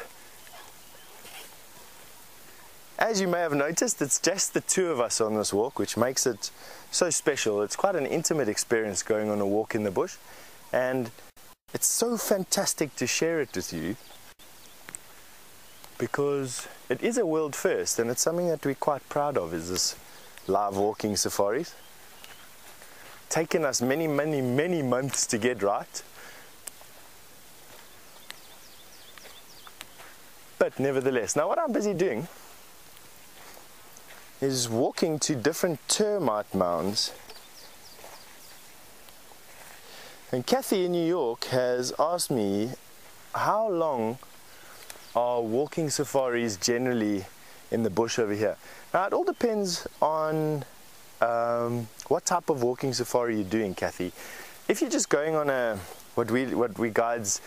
As you may have noticed, it's just the two of us on this walk, which makes it so special. It's quite an intimate experience going on a walk in the bush, and it's so fantastic to share it with you because it is a world first, and it's something that we're quite proud of, is this live walking safaris. Taken us many months to get right, but nevertheless. Now what I'm busy doing is walking to different termite mounds. And Kathy in New York has asked me, how long are walking safaris generally in the bush over here? Now it all depends on what type of walking safari you're doing, Kathy. If you're just going on a what we guides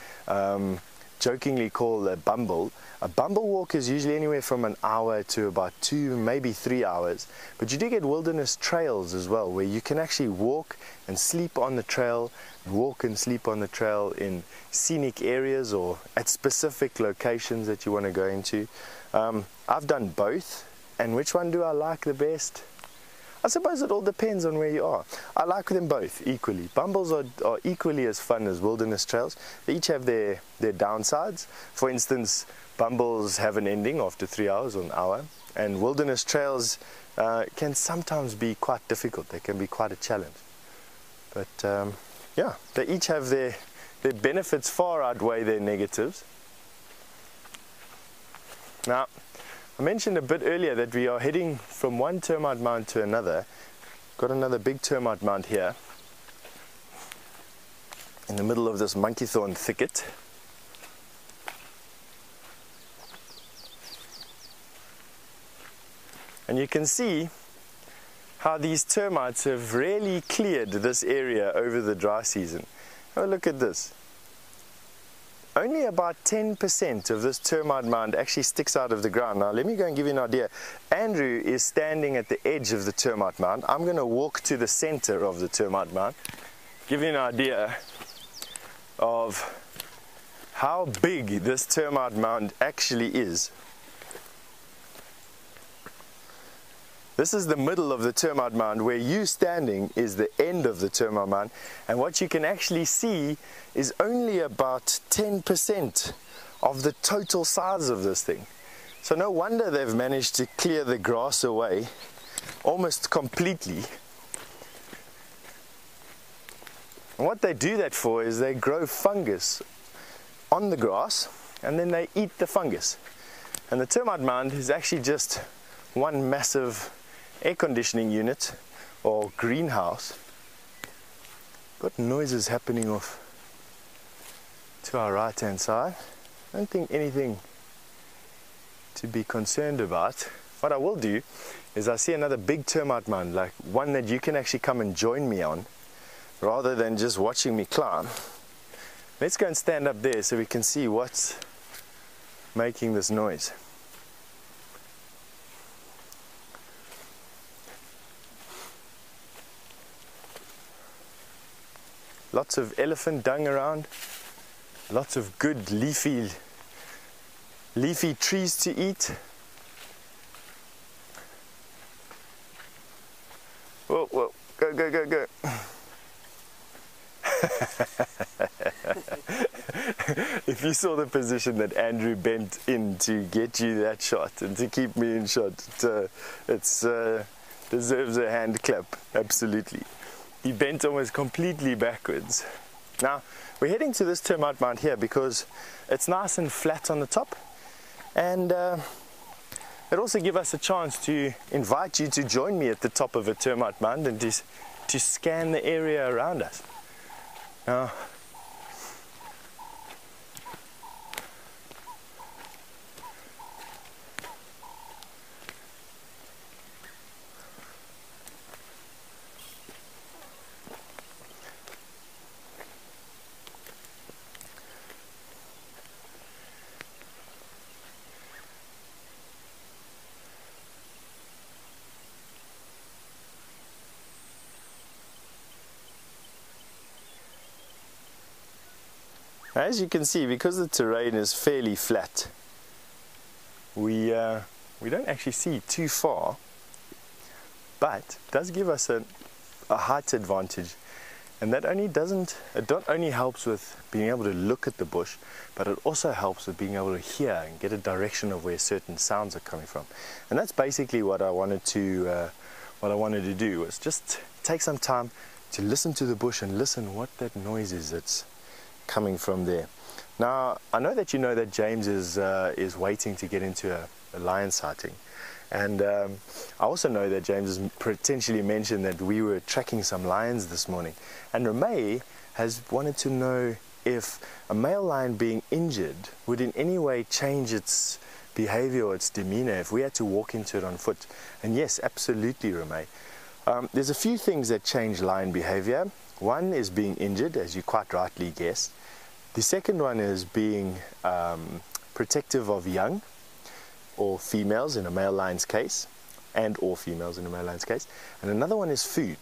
jokingly call a bumble. A bumble walk is usually anywhere from an hour to about 2, maybe 3 hours. But you do get wilderness trails as well, where you can actually walk and sleep on the trail, walk and sleep on the trail in scenic areas or at specific locations that you want to go into. I've done both, and which one do I like the best? I suppose it all depends on where you are. I like them both equally. Bumbles are equally as fun as wilderness trails. They each have their downsides. For instance, bumbles have an ending after 3 hours or an hour, and wilderness trails can sometimes be quite difficult. They can be quite a challenge. But yeah, they each have their benefits far outweigh their negatives. Now, I mentioned a bit earlier that we are heading from one termite mound to another. Got another big termite mound here in the middle of this monkey thorn thicket. And you can see how these termites have really cleared this area over the dry season. Oh, look at this. Only about 10% of this termite mound actually sticks out of the ground. Now let me go and give you an idea. Andrew is standing at the edge of the termite mound. I'm going to walk to the center of the termite mound. Give you an idea of how big this termite mound actually is. This is the middle of the termite mound. Where you standing is the end of the termite mound, and what you can actually see is only about 10% of the total size of this thing. So no wonder they've managed to clear the grass away almost completely. And what they do that for is they grow fungus on the grass, and then they eat the fungus. And the termite mound is actually just one massive air conditioning unit or greenhouse. Got noises happening off to our right hand side. I don't think anything to be concerned about. What I will do is I see another big termite mound, like one that you can actually come and join me on rather than just watching me climb. Let's go and stand up there so we can see what's making this noise. Lots of elephant dung around, lots of good leafy trees to eat. Whoa, whoa, go, go, go, go. If you saw the position that Andrew bent in to get you that shot and to keep me in shot, it deserves a hand clap, absolutely. He bent almost completely backwards. Now, we're heading to this termite mound here because it's nice and flat on the top, and it also gives us a chance to invite you to join me at the top of a termite mound and to scan the area around us. Now, as you can see, because the terrain is fairly flat, we don't actually see too far, but it does give us a height advantage, and that not only helps with being able to look at the bush, but it also helps with being able to hear and get a direction of where certain sounds are coming from. And that's basically what I wanted to do, was just take some time to listen to the bush and listen what that noise is that's coming from there. Now, I know that you know that James is waiting to get into a lion sighting, and I also know that James has potentially mentioned that we were tracking some lions this morning, and Ramey has wanted to know if a male lion being injured would in any way change its behavior or its demeanor if we had to walk into it on foot. And yes, absolutely, Ramey. There's a few things that change lion behavior. One is being injured, as you quite rightly guessed. The second one is being protective of young or females in a male lion's case, and or females in a male lion's case. And another one is food.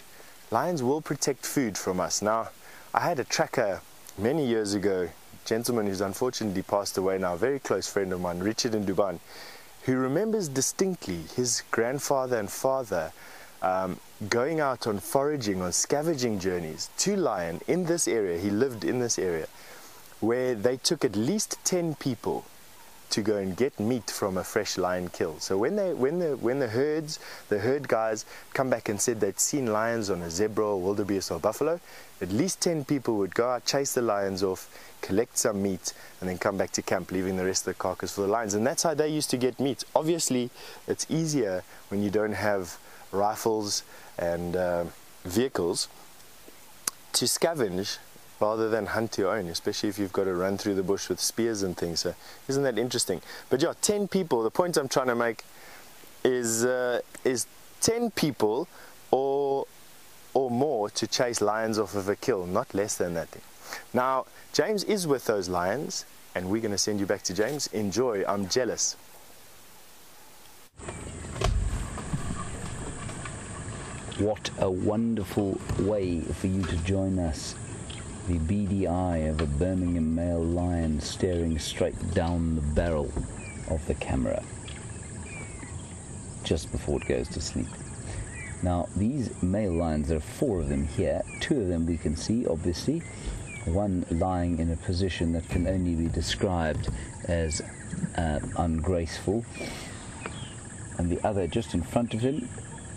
Lions will protect food from us. Now, I had a tracker many years ago, a gentleman who's unfortunately passed away now, a very close friend of mine, Richard in Duban, who remembers distinctly his grandfather and father going out on foraging, on scavenging journeys to lion in this area. He lived in this area where they took at least 10 people to go and get meat from a fresh lion kill. So when the herd guys come back and said they'd seen lions on a zebra or wildebeest or buffalo, at least 10 people would go out, chase the lions off, collect some meat, and then come back to camp, leaving the rest of the carcass for the lions. And that's how they used to get meat. Obviously, it's easier when you don't have rifles and vehicles to scavenge rather than hunt your own, especially if you've got to run through the bush with spears and things. So isn't that interesting? But yeah, 10 people, the point I'm trying to make is 10 people or more to chase lions off of a kill, not less than that thing. Now, James is with those lions, and we're going to send you back to James. Enjoy. I'm jealous. What a wonderful way for you to join us. The beady eye of a Birmingham male lion staring straight down the barrel of the camera just before it goes to sleep. Now, these male lions, there are 4 of them here. 2 of them we can see, obviously. One lying in a position that can only be described as ungraceful, and the other just in front of him.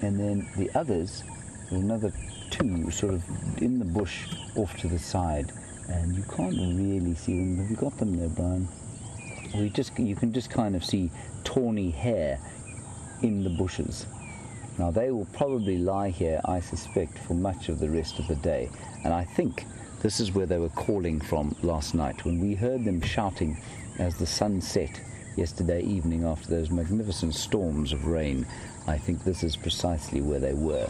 And then the others, another 2 sort of in the bush off to the side, and you can't really see them. Have you got them there, Brian? You can just kind of see tawny hair in the bushes. Now, they will probably lie here, I suspect, for much of the rest of the day, and I think this is where they were calling from last night, when we heard them shouting as the sun set yesterday evening after those magnificent storms of rain. I think this is precisely where they were.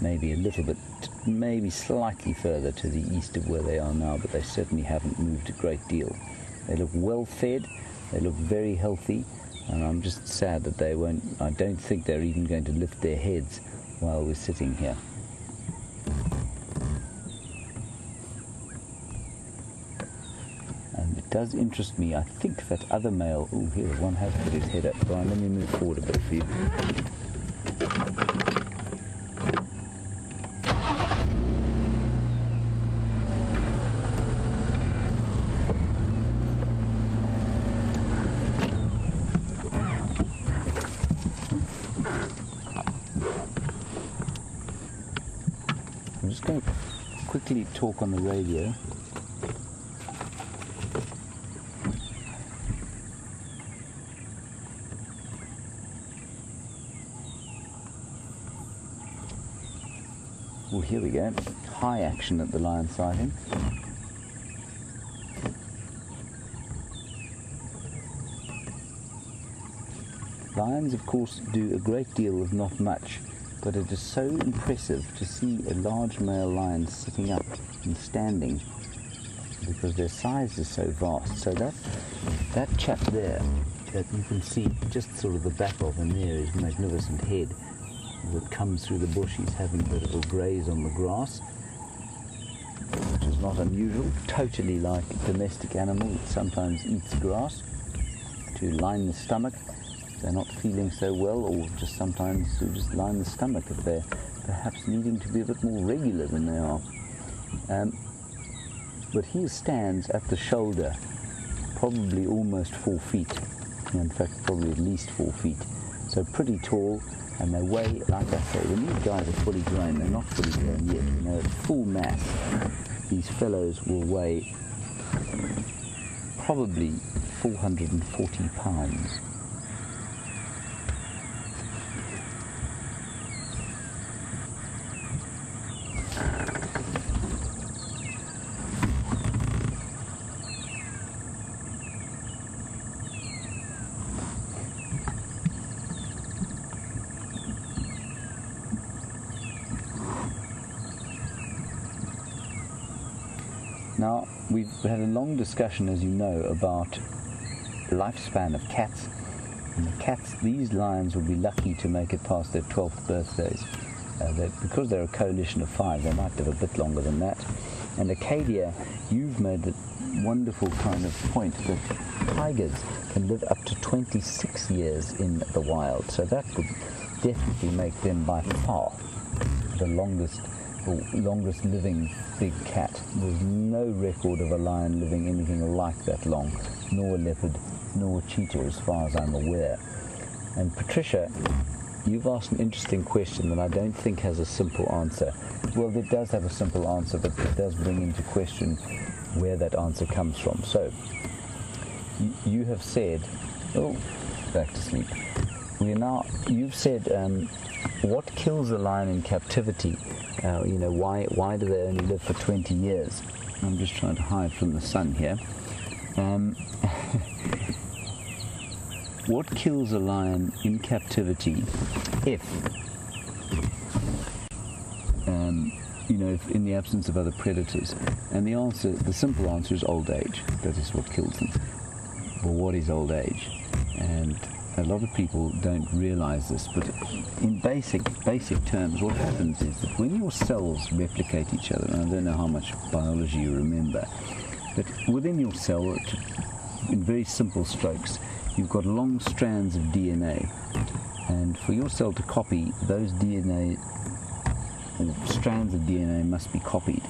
Maybe a little bit, maybe slightly further to the east of where they are now, but they certainly haven't moved a great deal. They look well fed, they look very healthy, and I'm just sad that they won't, I don't think they're even going to lift their heads while we're sitting here. And it does interest me, I think that other male, oh here, one has put his head up. Brian, let me move forward a bit for you. I'm just going to quickly talk on the radio. Oh, here we go. High action at the lion sighting. Lions, of course, do a great deal of not much, but it is so impressive to see a large male lion sitting up and standing, because their size is so vast. So that chap there that you can see just sort of the back of him there, his magnificent head that comes through the bush. He's having a little graze on the grass, which is not unusual, totally like a domestic animal that sometimes eats grass to line the stomach. They're not feeling so well, or just sometimes to just line the stomach if they're perhaps needing to be a bit more regular than they are. But he stands at the shoulder, probably almost 4 feet, in fact probably at least 4 feet, so pretty tall, and they weigh, like I say, when these guys are fully grown, they're not fully grown yet, you know, at full mass, these fellows will weigh probably 440 pounds. Now, we've had a long discussion, as you know, about lifespan of cats. And the cats, these lions will be lucky to make it past their 12th birthdays. Because they're a coalition of 5, they might live a bit longer than that. And Acadia, you've made a wonderful kind of point that tigers can live up to 26 years in the wild. So that would definitely make them by far the longest living big cat. There's no record of a lion living anything like that long, nor a leopard, nor a cheetah as far as I'm aware. And Patricia, you've asked an interesting question that I don't think has a simple answer. Well, it does have a simple answer, but it does bring into question where that answer comes from. So, you have said, back to sleep. You've said, what kills a lion in captivity? Why do they only live for 20 years? I'm just trying to hide from the sun here. What kills a lion in captivity if in the absence of other predators? And the simple answer is old age. That is what kills them. Well, what is old age? And a lot of people don't realize this, but in basic terms, what happens is that when your cells replicate each other, and I don't know how much biology you remember, but within your cell, in very simple strokes, you've got long strands of DNA, and for your cell to copy, those strands of DNA must be copied,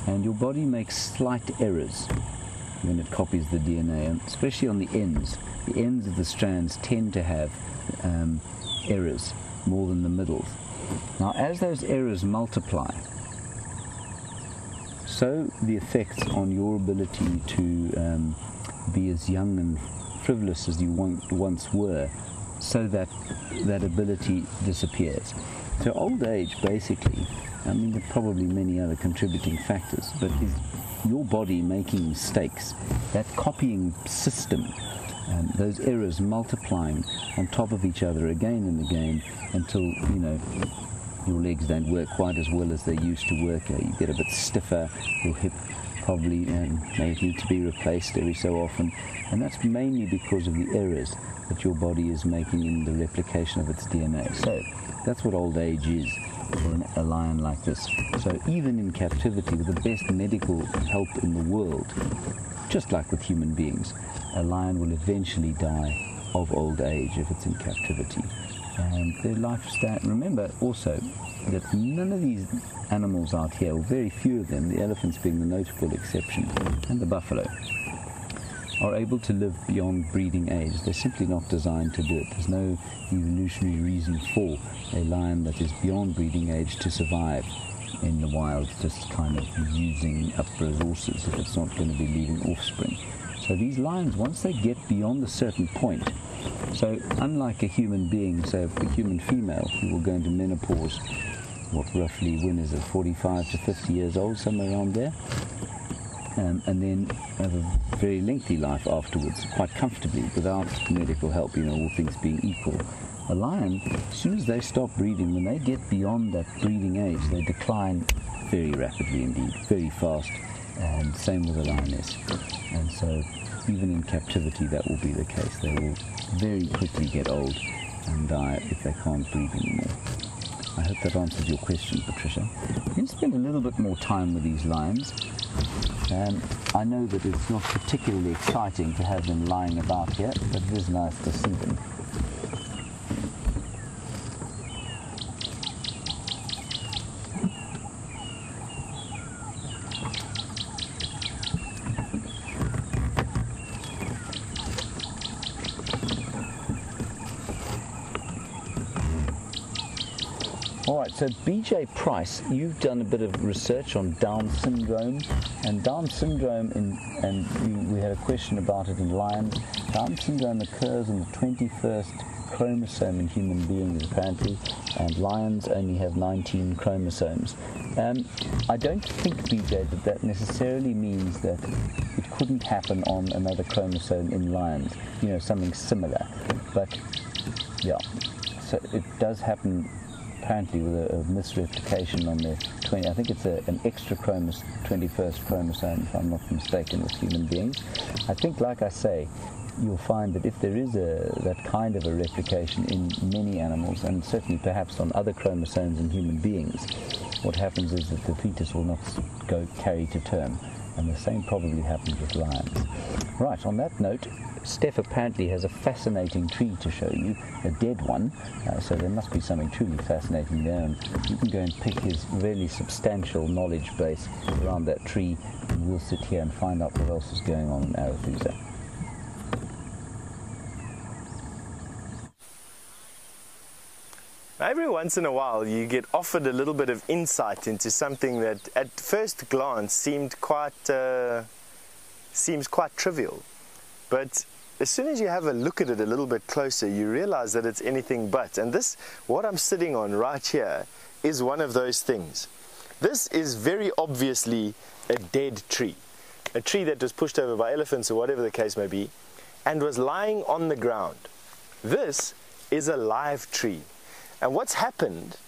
and your body makes slight errors when it copies the DNA, and especially on the ends. The ends of the strands tend to have errors more than the middles. Now, as those errors multiply, so the effects on your ability to be as young and frivolous as you once were, so that ability disappears. So old age, basically, there are probably many other contributing factors, but is your body making mistakes, that copying system, those errors multiplying on top of each other again and again until, your legs don't work quite as well as they used to work. You get a bit stiffer, your hip probably may need to be replaced every so often, and that's mainly because of the errors that your body is making in the replication of its DNA. So that's what old age is for a lion like this. So even in captivity, with the best medical help in the world, just like with human beings, a lion will eventually die of old age if it's in captivity. And their lifespan, remember also that none of these animals out here, or very few of them, the elephants being the notable exception, and the buffalo, are able to live beyond breeding age. They're simply not designed to do it. There's no evolutionary reason for a lion that is beyond breeding age to survive in the wild, just kind of using up resources if it's not going to be leaving offspring. So these lions, once they get beyond a certain point, so unlike a human being, so a human female who will go into menopause, roughly, when is it, 45 to 50 years old, somewhere around there, and then have a very lengthy life afterwards, quite comfortably, without medical help, all things being equal. A lion, as soon as they stop breeding, when they get beyond that breeding age, they decline very rapidly indeed, very fast, and same with a lioness. And so even in captivity that will be the case. They will very quickly get old and die if they can't breathe anymore. I hope that answers your question, Patricia. You can spend a little bit more time with these lions. I know that it's not particularly exciting to have them lying about here, but it is nice to see them. Alright, so BJ Price, you've done a bit of research on Down syndrome, and Down syndrome, we had a question about it in lions. Down syndrome occurs in the 21st chromosome in human beings apparently, and lions only have 19 chromosomes. I don't think, BJ, that necessarily means that it couldn't happen on another chromosome in lions, something similar, but yeah, so it does happen apparently with a misreplication on the 20. I think it's an extra 21st chromosome, if I'm not mistaken, with human beings. I think, like I say, you'll find that if there is that kind of a replication in many animals, and certainly perhaps on other chromosomes in human beings, what happens is that the fetus will not carry to term, and the same probably happens with lions. Right, on that note, Steph apparently has a fascinating tree to show you, a dead one, so there must be something truly fascinating there, and you can go and pick his really substantial knowledge base around that tree, and we'll sit here and find out what else is going on in Arethusa. Every once in a while you get offered a little bit of insight into something that at first glance seems quite trivial, but as soon as you have a look at it a little bit closer, you realize that it's anything but. And this, what I'm sitting on right here, is one of those things. This is very obviously a dead tree, a tree that was pushed over by elephants or whatever the case may be, and was lying on the ground. This is a live tree. And what's happened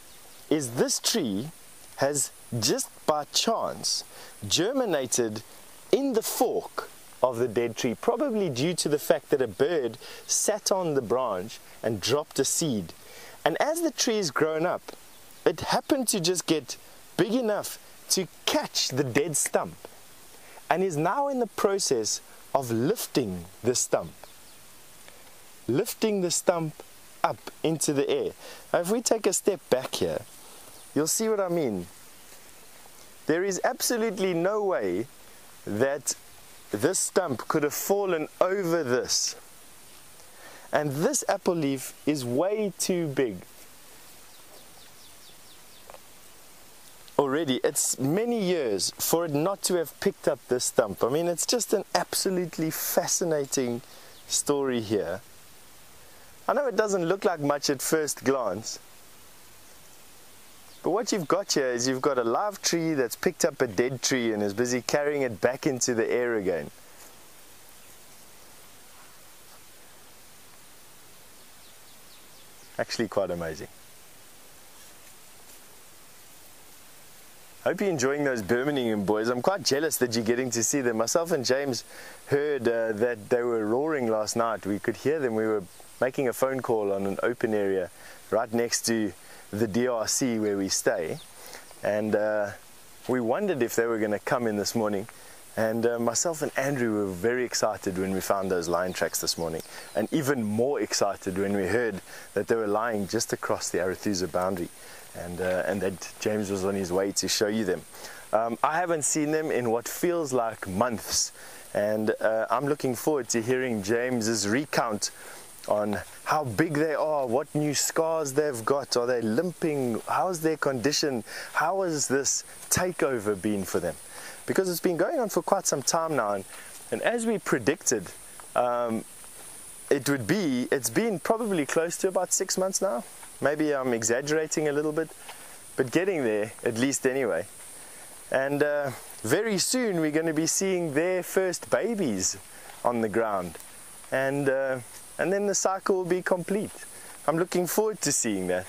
is this tree has just by chance germinated in the fork of the dead tree, probably due to the fact that a bird sat on the branch and dropped a seed. And as the tree's grown up, it happened to just get big enough to catch the dead stump, and is now in the process of lifting the stump up into the air. Now, if we take a step back here, you'll see what I mean. There is absolutely no way that this stump could have fallen over this. And this apple leaf is way too big. Already, it's many years for it not to have picked up this stump. I mean, it's just an absolutely fascinating story here. I know it doesn't look like much at first glance, but what you've got here is you've got a live tree that's picked up a dead tree and is busy carrying it back into the air again. Actually quite amazing. Hope you're enjoying those Birmingham boys. I'm quite jealous that you're getting to see them. Myself and James heard that they were roaring last night. We could hear them. We were making a phone call on an open area right next to the DRC where we stay, and we wondered if they were going to come in this morning, and myself and Andrew were very excited when we found those lion tracks this morning, and even more excited when we heard that they were lying just across the Arethusa boundary, and that James was on his way to show you them. I haven't seen them in what feels like months, and I'm looking forward to hearing James's recount on how big they are, what new scars they've got, are they limping, how's their condition, how has this takeover been for them? Because it's been going on for quite some time now, and as we predicted it's been probably close to about 6 months now. Maybe I'm exaggerating a little bit, but getting there at least anyway. And very soon we're going to be seeing their first babies on the ground, and then the cycle will be complete. I'm looking forward to seeing that.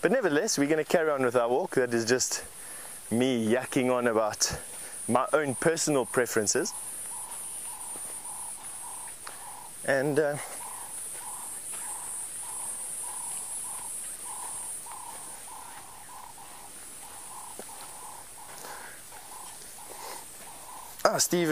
But nevertheless, we're going to carry on with our walk. That is just me yakking on about my own personal preferences. And Steve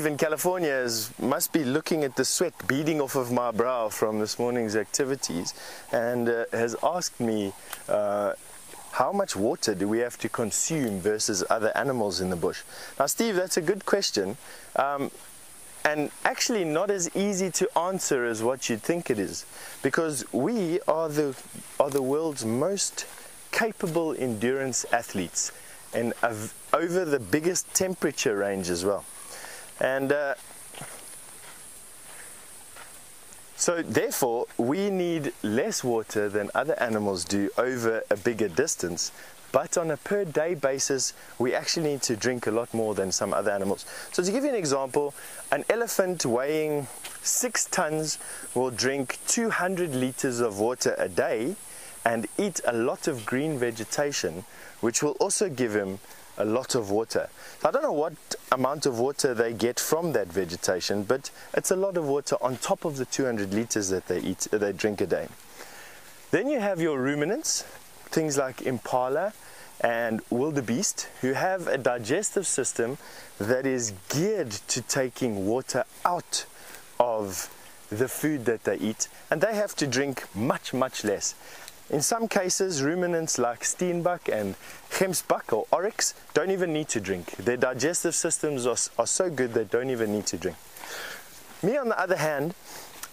in California must be looking at the sweat beading off of my brow from this morning's activities, and has asked me how much water do we have to consume versus other animals in the bush. Now, Steve, that's a good question, and actually not as easy to answer as what you'd think it is, because we are the world's most capable endurance athletes, and over the biggest temperature range as well. And so therefore we need less water than other animals do over a bigger distance, but on a per day basis we actually need to drink a lot more than some other animals. So to give you an example, an elephant weighing 6 tons will drink 200 liters of water a day, and eat a lot of green vegetation, which will also give him a lot of water. So I don't know what amount of water they get from that vegetation, but it's a lot of water on top of the 200 liters that they drink a day. Then you have your ruminants, things like impala and wildebeest, who have a digestive system that is geared to taking water out of the food that they eat, and they have to drink much less. In some cases, ruminants like steenbok and gemsbok or oryx don't even need to drink. Their digestive systems are so good they don't even need to drink. Me, on the other hand,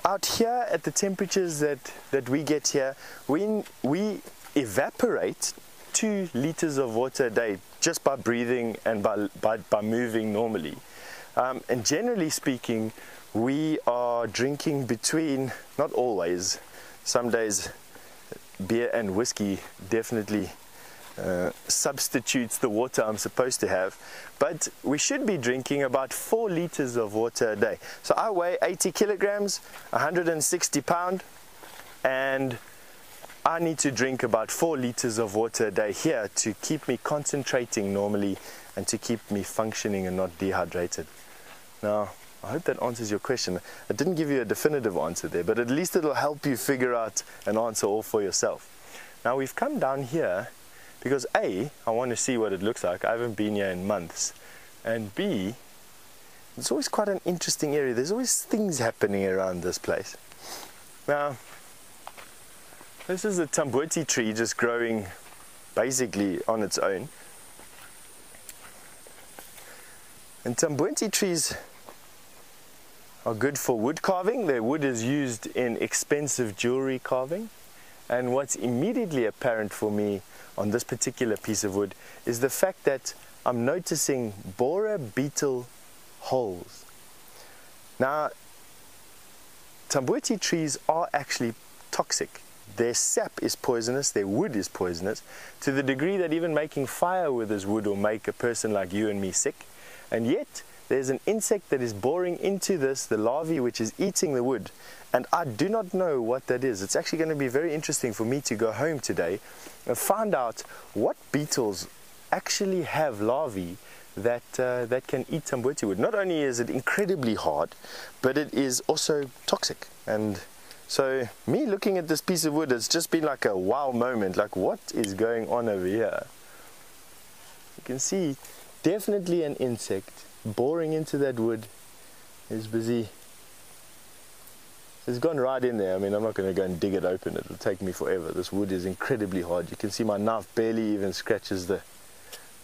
out here at the temperatures that we get here, we evaporate 2 liters of water a day just by breathing and by moving normally. And generally speaking, we are drinking between, not always, some days beer and whiskey definitely substitutes the water I'm supposed to have, but we should be drinking about 4 liters of water a day. So I weigh 80 kilograms, 160 pounds, and I need to drink about 4 liters of water a day here to keep me concentrating normally and to keep me functioning and not dehydrated. Now, I hope that answers your question. I didn't give you a definitive answer there, but at least it'll help you figure out an answer all for yourself. Now, we've come down here because A, I want to see what it looks like. I haven't been here in months. And B, it's always quite an interesting area. There's always things happening around this place. Now, this is a tamboti tree just growing basically on its own. And tamboti trees are good for wood carving. Their wood is used in expensive jewelry carving. And what's immediately apparent for me on this particular piece of wood is the fact that I'm noticing borer beetle holes. Now, tamboti trees are actually toxic. Their sap is poisonous, their wood is poisonous, to the degree that even making fire with this wood will make a person like you and me sick. And yet, there's an insect that is boring into this, the larvae, which is eating the wood. And I do not know what that is. It's actually going to be very interesting for me to go home today and find out what beetles actually have larvae that can eat tamboti wood. Not only is it incredibly hard, but it is also toxic. And so me looking at this piece of wood, it's just been like a wow moment. Like, what is going on over here? You can see definitely an insect boring into that wood. Is busy. It's gone right in there. I mean, I'm not going to go and dig it open. It'll take me forever. This wood is incredibly hard. You can see my knife barely even scratches the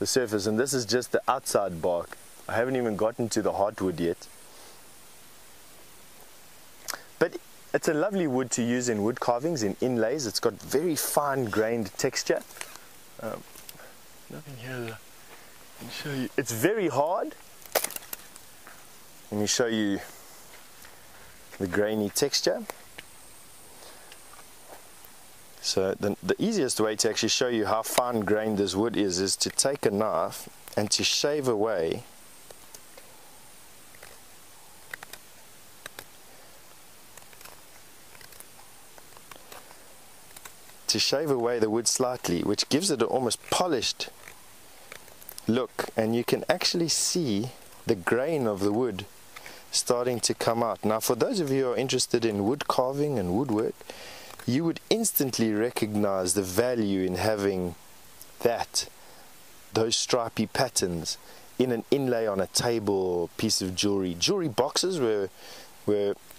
surface, and this is just the outside bark. I haven't even gotten to the heartwood yet. But it's a lovely wood to use in wood carvings, in inlays. It's got very fine grained texture. Nothing here that I can show you. It's very hard. Let me show you the grainy texture. So the easiest way to actually show you how fine grained this wood is to take a knife and to shave away the wood slightly, which gives it an almost polished look, and you can actually see the grain of the wood starting to come out. Now, for those of you who are interested in wood carving and woodwork, you would instantly recognize the value in having those stripy patterns in an inlay on a table or piece of jewelry. Jewelry boxes were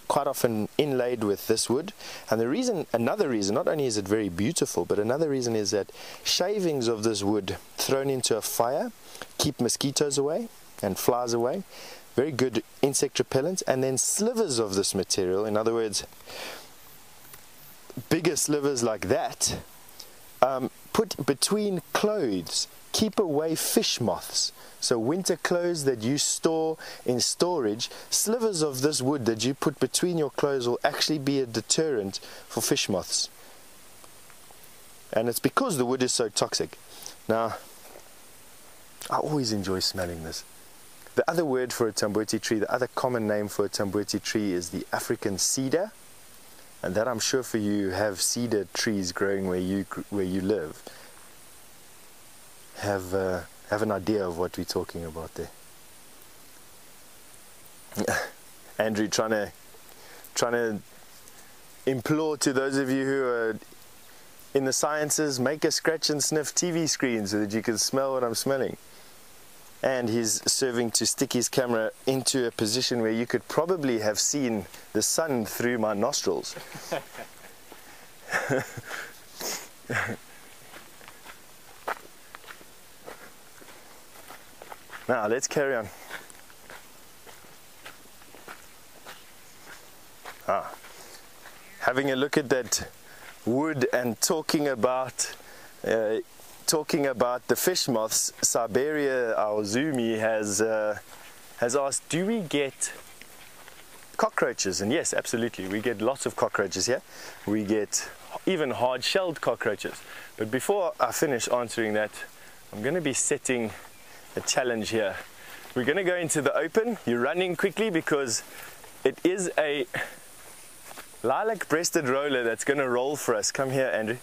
quite often inlaid with this wood, and another reason, not only is it very beautiful, but another reason is that shavings of this wood thrown into a fire keep mosquitoes away and flies away. Very good insect repellent. And then slivers of this material, in other words, bigger slivers like that, put between clothes, keep away fish moths. So winter clothes that you store in storage, slivers of this wood that you put between your clothes will actually be a deterrent for fish moths. And it's because the wood is so toxic. Now, I always enjoy smelling this. The other word for a tamboti tree, the other common name for a tamboti tree is the African cedar. and that I'm sure for you have cedar trees growing where you live, have an idea of what we're talking about there. Andrew trying to implore to those of you who are in the sciences, make a scratch and sniff TV screen so that you can smell what I'm smelling. And he's serving to stick his camera into a position where you could probably have seen the sun through my nostrils. Now let's carry on. Having a look at that wood and talking about the fish moths, Siberia Alzumi has asked, do we get cockroaches? And yes, absolutely, we get lots of cockroaches here. We get even hard-shelled cockroaches. But before I finish answering that, I'm going to be setting a challenge here. We're going to go into the open. You're running quickly because it is a lilac-breasted roller that's going to roll for us. Come here, Andrew.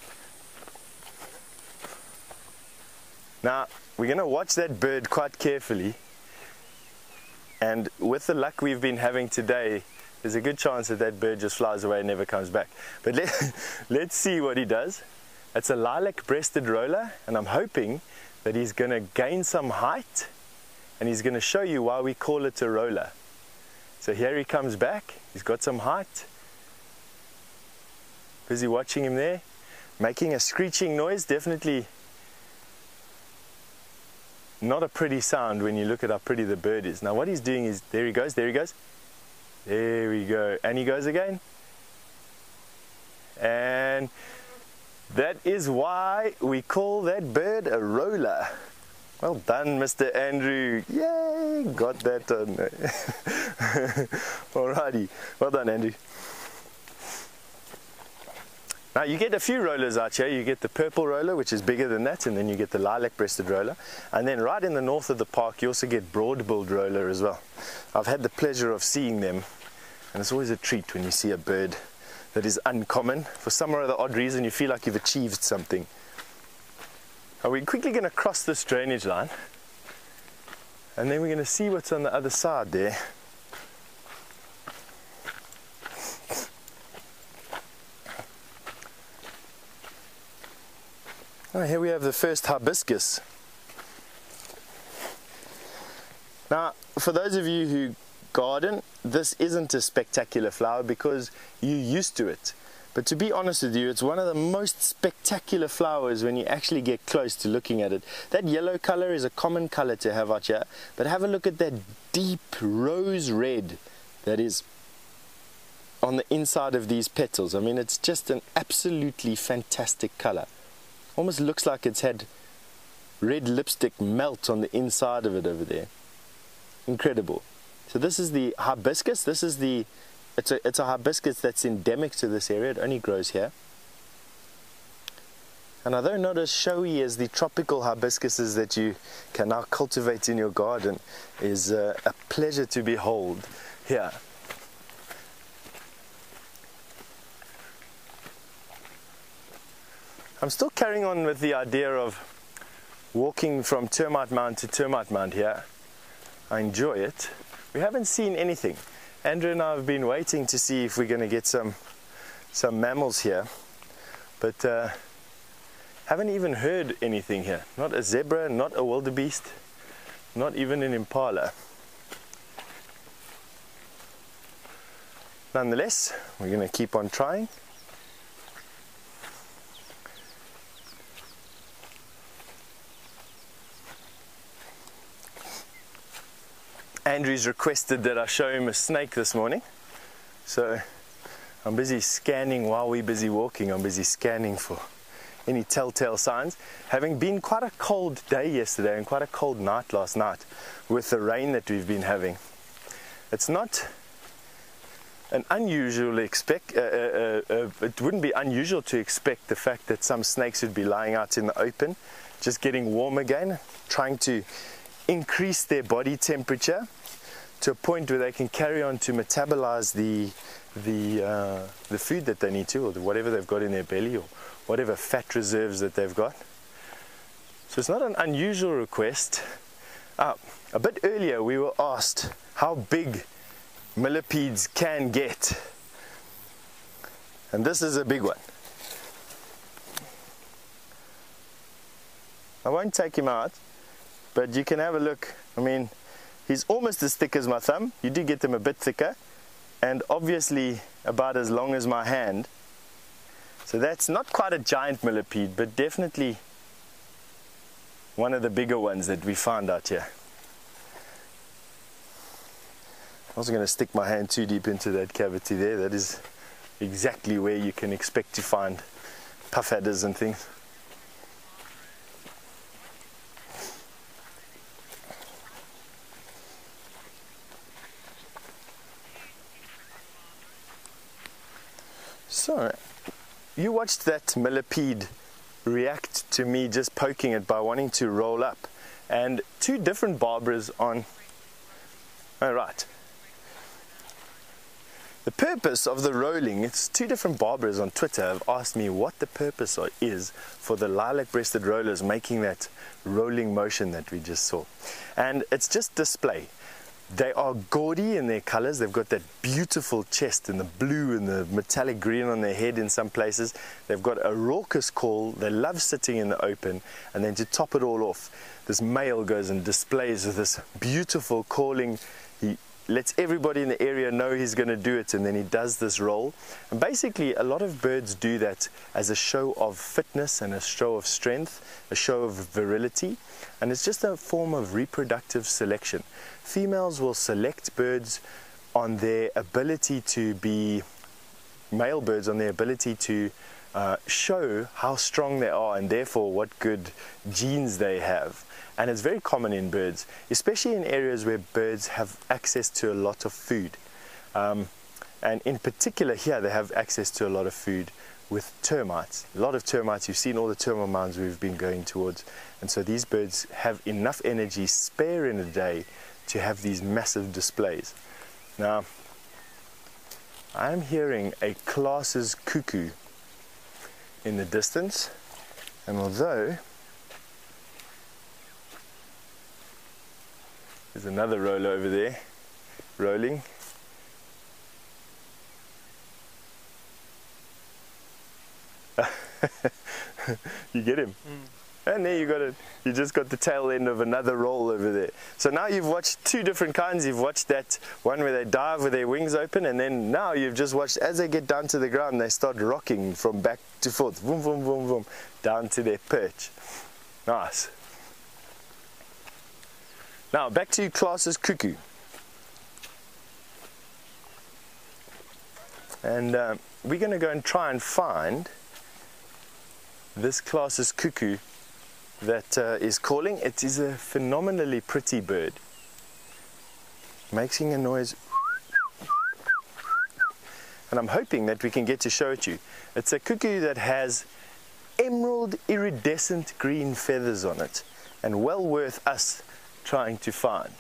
Now, we're going to watch that bird quite carefully, and with the luck we've been having today, there's a good chance that that bird just flies away and never comes back. But let's see what he does. It's a lilac-breasted roller, and I'm hoping that he's going to gain some height, and he's going to show you why we call it a roller. So here he comes back. He's got some height. Busy watching him there, making a screeching noise. Definitely not a pretty sound when you look at how pretty the bird is. Now what he's doing is, there he goes, there he goes. There we go. And he goes again. And that is why we call that bird a roller. Well done, Mr. Andrew. Yay, got that done. Alrighty, well done, Andrew. Now you get a few rollers out here. You get the purple roller, which is bigger than that, and then you get the lilac-breasted roller. And then right in the north of the park, you also get broad-billed roller as well. I've had the pleasure of seeing them, and it's always a treat when you see a bird that is uncommon. For some or other odd reason, you feel like you've achieved something. Now we're quickly going to cross this drainage line, and then we're going to see what's on the other side there. Oh, here we have the first hibiscus. Now, for those of you who garden, this isn't a spectacular flower because you're used to it. But to be honest with you, it's one of the most spectacular flowers when you actually get close to looking at it. That yellow color is a common color to have out here, but have a look at that deep rose red that is on the inside of these petals. I mean, it's just an absolutely fantastic color. Almost looks like it's had red lipstick melt on the inside of it over there. Incredible. So this is the hibiscus. This is it's a hibiscus that's endemic to this area. It only grows here. And although not as showy as the tropical hibiscuses that you can now cultivate in your garden, is a pleasure to behold here. I'm still carrying on with the idea of walking from termite mound to termite mound here. I enjoy it. We haven't seen anything. Andrew and I have been waiting to see if we're going to get some mammals here, but haven't even heard anything here. Not a zebra, not a wildebeest, not even an impala. Nonetheless, we're going to keep on trying. Andrew's requested that I show him a snake this morning, so I'm busy scanning while we're busy walking. I'm busy scanning for any telltale signs. Having been quite a cold day yesterday and quite a cold night last night with the rain that we've been having, it's not an unusual it wouldn't be unusual to expect the fact that some snakes would be lying out in the open, just getting warm again, trying to increase their body temperature to a point where they can carry on to metabolize the the food that they need to, or whatever they've got in their belly, or whatever fat reserves that they've got. So it's not an unusual request. A bit earlier we were asked how big millipedes can get, and this is a big one. I won't take him out, but you can have a look. I mean, he's almost as thick as my thumb. You do get them a bit thicker, and obviously about as long as my hand. So that's not quite a giant millipede, but definitely one of the bigger ones that we found out here. I wasn't going to stick my hand too deep into that cavity there. That is exactly where you can expect to find puff adders and things. So, you watched that millipede react to me just poking it by wanting to roll up, and two different Barbaras on. All right. The purpose of the rolling, it's two different Barbaras on Twitter have asked me what the purpose is for the lilac-breasted rollers making that rolling motion that we just saw. And it's just display. They are gaudy in their colors. They've got that beautiful chest and the blue and the metallic green on their head in some places. They've got a raucous call. They love sitting in the open. And then to top it all off, this male goes and displays this beautiful calling. He lets everybody in the area know he's going to do it, and then he does this roll. And basically a lot of birds do that as a show of fitness and a show of strength, a show of virility, and it's just a form of reproductive selection. Females will select birds on their ability to be, male birds on their ability to show how strong they are and therefore what good genes they have. And it's very common in birds, especially in areas where birds have access to a lot of food. And in particular here, they have access to a lot of food with termites. A lot of termites. You've seen all the termite mounds we've been going towards. And so these birds have enough energy spare in a day to have these massive displays. Now, I'm hearing a Klaas's cuckoo in the distance. And although there's another roller over there, rolling. You get him? And there you got it. You just got the tail end of another roll over there. So now you've watched two different kinds. You've watched that one where they dive with their wings open, and then now you've just watched as they get down to the ground, they start rocking from back to forth, boom, boom, boom, boom, down to their perch. Nice. Now back to Klaas's cuckoo. And we're going to go and try and find this Klaas's cuckoo that is calling. It is a phenomenally pretty bird, making a noise, and I'm hoping that we can get to show it you. It's a cuckoo that has emerald iridescent green feathers on it, and well worth us trying to find.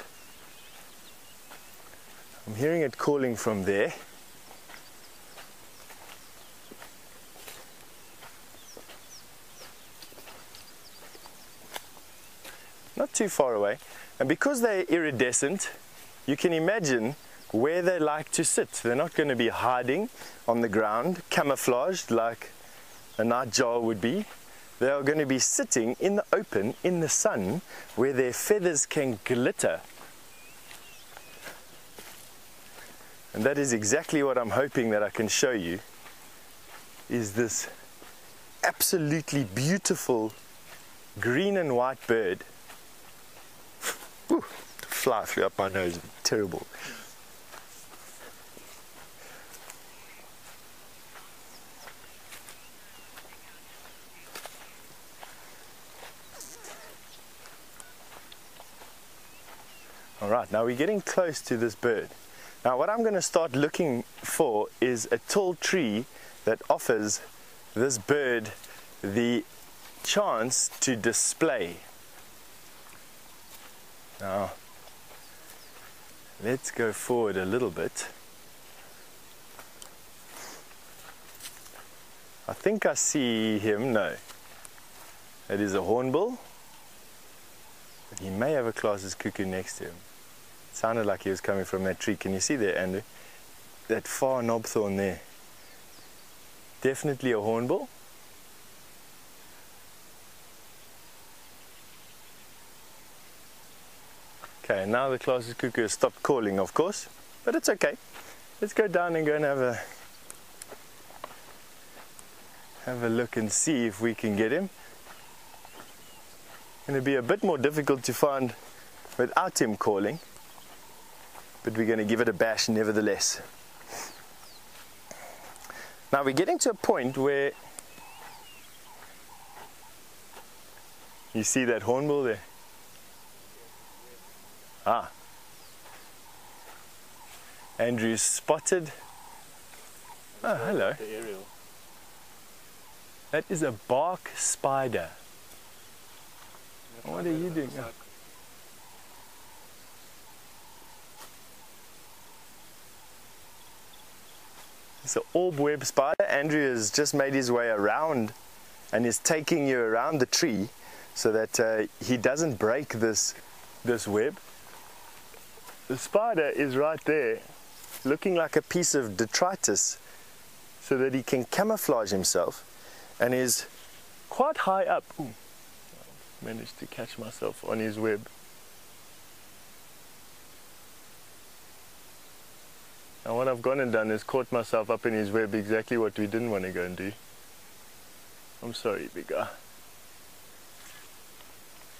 I'm hearing it calling from there. Not too far away, and because they're iridescent, you can imagine where they like to sit. They're not going to be hiding on the ground, camouflaged like a nightjar would be. They are going to be sitting in the open, in the sun, where their feathers can glitter. And that is exactly what I'm hoping that I can show you, is this absolutely beautiful green and white bird. Whew, the fly flew up my nose, terrible. All right, now we're getting close to this bird. Now what I'm going to start looking for is a tall tree that offers this bird the chance to display. Now, let's go forward a little bit. I think I see him. No. It is a hornbill. But he may have a Klaas's cuckoo next to him. It sounded like he was coming from that tree. Can you see there, Andrew? That far knobthorn there. Definitely a hornbill. Okay, now the Klaas's cuckoo has stopped calling, of course, but it's okay. Let's go down and go and have a look and see if we can get him. It's going to be a bit more difficult to find without him calling, but we're going to give it a bash nevertheless. Now we're getting to a point where you see that hornbill there. Ah, Andrew's spotted. Oh, hello. The aerial. That is a bark spider. What are you doing? Oh. It's an orb web spider. Andrew has just made his way around and is taking you around the tree so that he doesn't break this web. The spider is right there, looking like a piece of detritus, so that he can camouflage himself, and is quite high up. Ooh, I managed to catch myself on his web. Now what I've gone and done is caught myself up in his web, exactly what we didn't want to go and do. I'm sorry, big guy.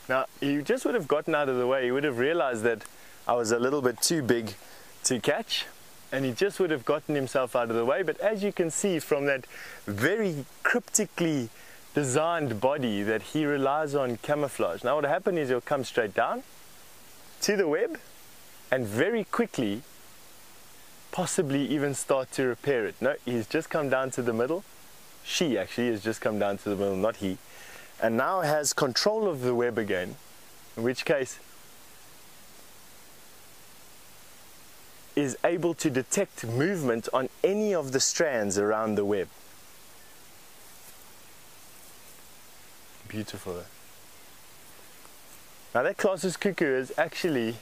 Now, he just would have gotten out of the way. He would have realized that I was a little bit too big to catch, and he just would have gotten himself out of the way. But as you can see from that very cryptically designed body, that he relies on camouflage. Now what will happen is he'll come straight down to the web and very quickly possibly even start to repair it. No, he's just come down to the middle. She actually has just come down to the middle, not he. And now has control of the web again, in which case is able to detect movement on any of the strands around the web. Beautiful. Now that Klaas's cuckoo has actually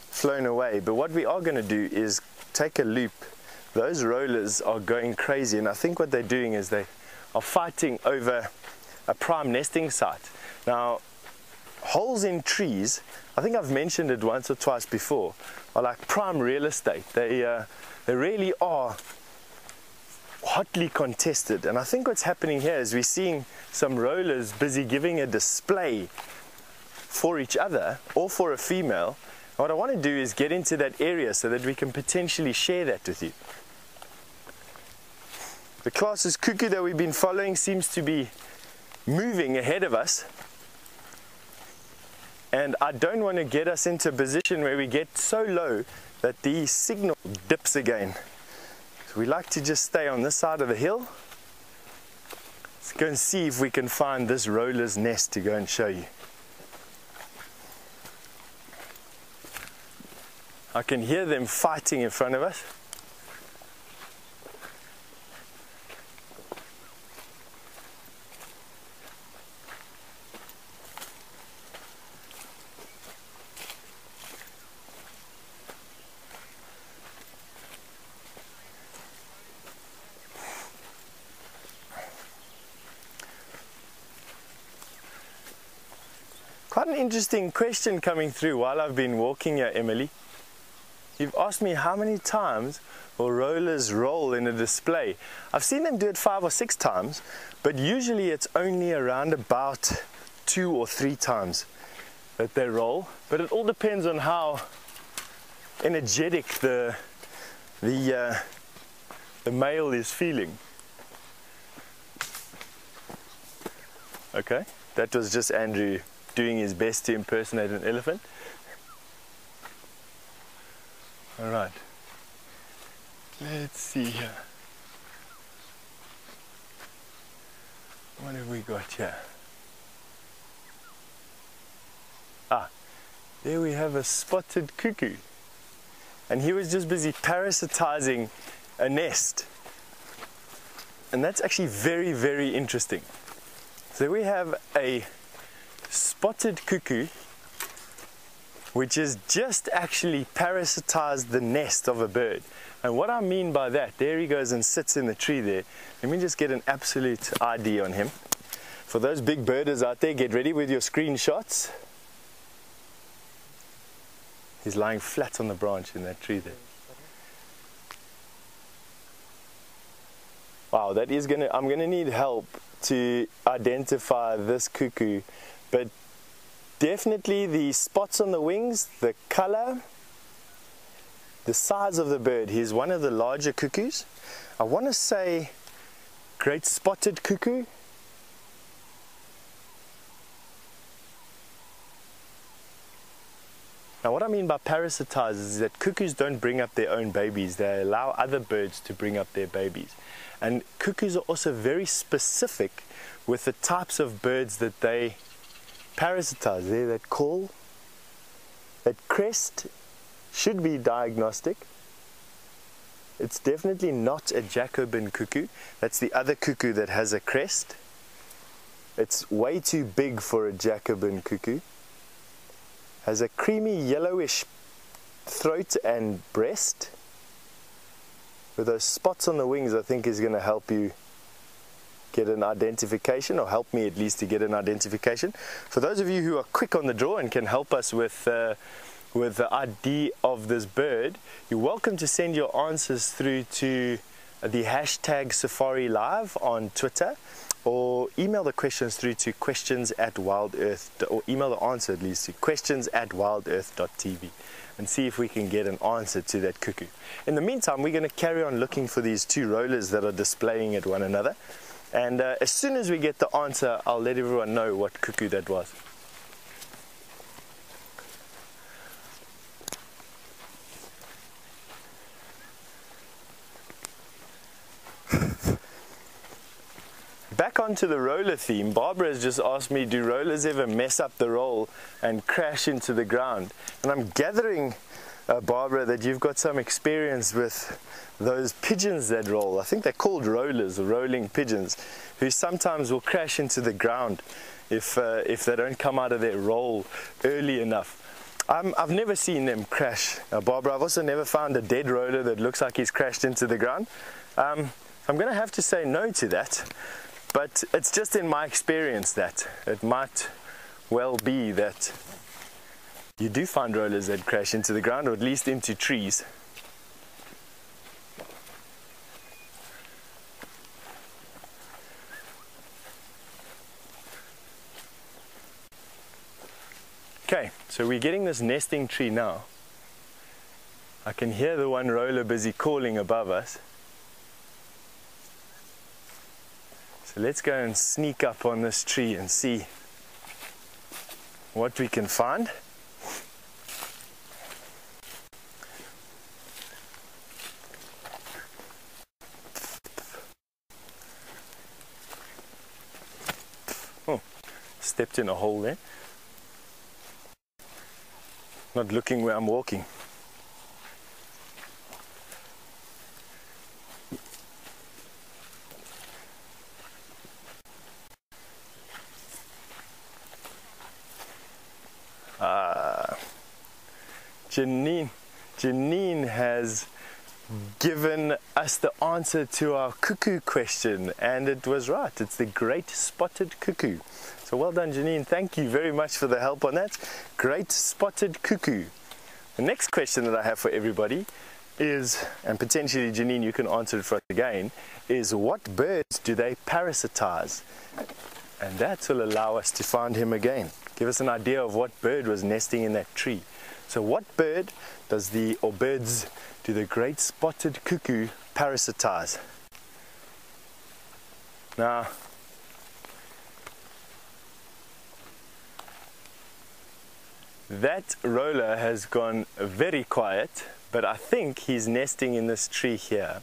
flown away, but what we are going to do is take a loop. Those rollers are going crazy, and I think what they're doing is they are fighting over a prime nesting site. Now, holes in trees, I think I've mentioned it once or twice before, are like prime real estate. They really are hotly contested, and I think what's happening here is we're seeing some rollers busy giving a display for each other or for a female. What I want to do is get into that area so that we can potentially share that with you. The Klaas's cuckoo that we've been following seems to be moving ahead of us, and I don't want to get us into a position where we get so low that the signal dips again. So we like to just stay on this side of the hill. Let's go and see if we can find this roller's nest to go and show you. I can hear them fighting in front of us. Quite an interesting question coming through while I've been walking here, Emily. You've asked me how many times will rollers roll in a display. I've seen them do it 5 or 6 times, but usually it's only around about 2 or 3 times that they roll. But it all depends on how energetic the male is feeling. Okay, that was just Andrew doing his best to impersonate an elephant. All right, let's see here. What have we got here? Ah, there we have a spotted cuckoo. And he was just busy parasitizing a nest. and that's actually very, very interesting. So we have a spotted cuckoo which has just actually parasitized the nest of a bird. And what I mean by that, there he goes and sits in the tree there. Let me just get an absolute ID on him. For those big birders out there, get ready with your screenshots. He's lying flat on the branch in that tree there. Wow, that is I'm gonna need help to identify this cuckoo, but definitely the spots on the wings, the color, the size of the bird. He's one of the larger cuckoos. I want to say great spotted cuckoo. Now what I mean by parasitize is that cuckoos don't bring up their own babies, they allow other birds to bring up their babies. And cuckoos are also very specific with the types of birds that they parasitize. There, that call, that crest should be diagnostic. It's definitely not a Jacobin cuckoo. That's the other cuckoo that has a crest. It's way too big for a Jacobin cuckoo. Has a creamy yellowish throat and breast. With those spots on the wings, I think is going to help you get an identification, or help me at least to get an identification. For those of you who are quick on the draw and can help us with the ID of this bird, you're welcome to send your answers through to the hashtag Safari Live on Twitter, or email the questions through to questions@wildearth, or email the answer at least to questions@wildearth.tv, and see if we can get an answer to that cuckoo. In the meantime, we're going to carry on looking for these two rollers that are displaying at one another, and as soon as we get the answer, I'll let everyone know what cuckoo that was. Back onto the roller theme, Barbara has just asked me, do rollers ever mess up the roll and crash into the ground? And I'm gathering, Barbara, that you've got some experience with those pigeons that roll. I think they're called rollers, rolling pigeons, who sometimes will crash into the ground if they don't come out of their roll early enough. I've never seen them crash, Barbara. I've also never found a dead roller that looks like he's crashed into the ground. I'm going to have to say no to that. But it's just in my experience that it might well be that you do find rollers that crash into the ground, or at least into trees. Okay, so we're getting this nesting tree now. I can hear the one roller busy calling above us. So let's go and sneak up on this tree and see what we can find. Oh, stepped in a hole there. Not looking where I'm walking. Janine has given us the answer to our cuckoo question, and it was right. It's the great spotted cuckoo. So well done, Janine. Thank you very much for the help on that. Great spotted cuckoo. The next question that I have for everybody is, and potentially Janine, you can answer it for us again, is what birds do they parasitize? And that will allow us to find him again. Give us an idea of what bird was nesting in that tree. So what bird birds do the great spotted cuckoo parasitize? Now, that roller has gone very quiet, but I think he's nesting in this tree here.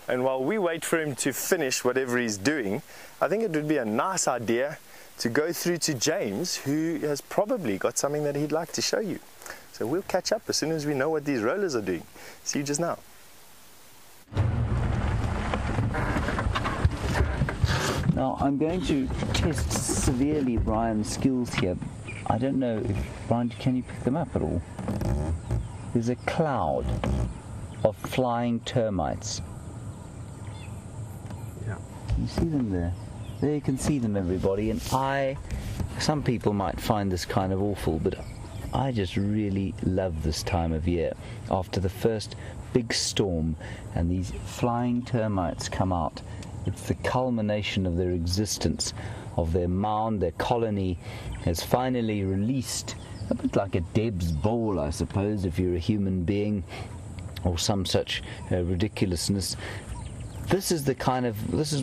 And while we wait for him to finish whatever he's doing, I think it would be a nice idea to go through to James, who has probably got something that he'd like to show you. So we'll catch up as soon as we know what these rollers are doing. See you just now. Now I'm going to test severely Brian's skills here. I don't know if, Brian, can you pick them up at all? There's a cloud of flying termites. Yeah. You see them there? There you can see them, everybody. And some people might find this kind of awful, but I just really love this time of year. After the first big storm and these flying termites come out, it's the culmination of their existence, of their mound. Their colony has finally released, a bit like a Deb's ball, I suppose, if you're a human being, or some such ridiculousness. This is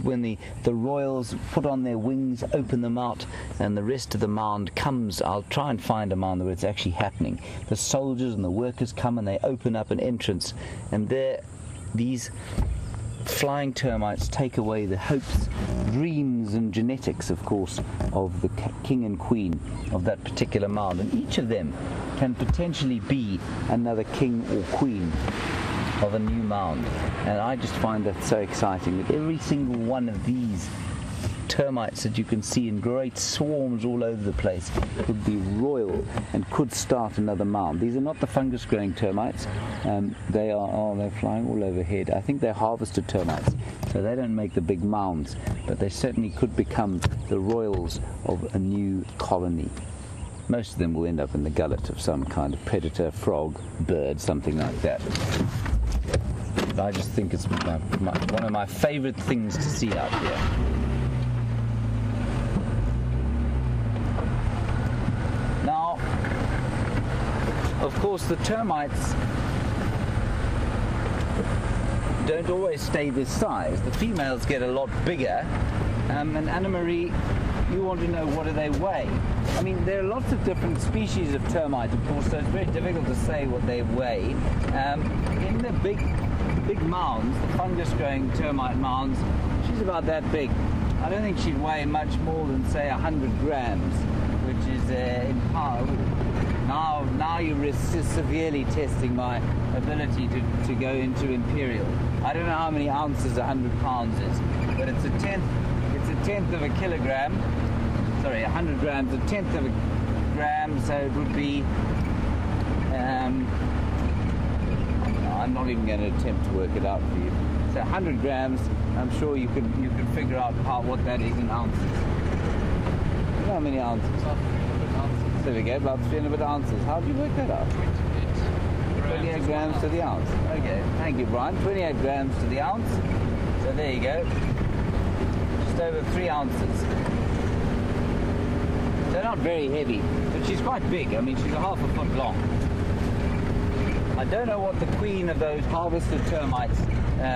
when the royals put on their wings, open them out, and the rest of the mound comes. I'll try and find a mound where it's actually happening. The soldiers and the workers come and they open up an entrance, and there these flying termites take away the hopes, dreams and genetics, of course, of the king and queen of that particular mound. And each of them can potentially be another king or queen of a new mound. And I just find that so exciting, that every single one of these termites that you can see in great swarms all over the place could be royal and could start another mound. These are not the fungus growing termites. They're flying all overhead. I think they're harvested termites, so they don't make the big mounds, but they certainly could become the royals of a new colony. Most of them will end up in the gullet of some kind of predator, frog, bird, something like that. I just think it's one of my favorite things to see out here. Now, of course, the termites don't always stay this size. The females get a lot bigger. And Anna-Marie, you want to know, what do they weigh? I mean, there are lots of different species of termite, of course, so it's very difficult to say what they weigh. In the big mounds, the fungus-growing termite mounds, she's about that big. I don't think she'd weigh much more than, say, 100 grams, which is in power. Now you're severely testing my ability to go into imperial. I don't know how many ounces 100 pounds is, but it's a tenth of a kilogram. Sorry, 100 grams, a tenth of a gram, so it would be I'm not even going to attempt to work it out for you. So 100 grams, I'm sure you could figure out what that is in ounces. You know how many ounces? About 300 ounces. There we go, about 300 ounces. How do you work that out? 28 grams to the ounce. Okay, thank you, Brian. 28 grams to the ounce. So there you go. Just over 3 ounces. They're not very heavy, but she's quite big. I mean, she's a half a foot long. I don't know what the queen of those harvested termites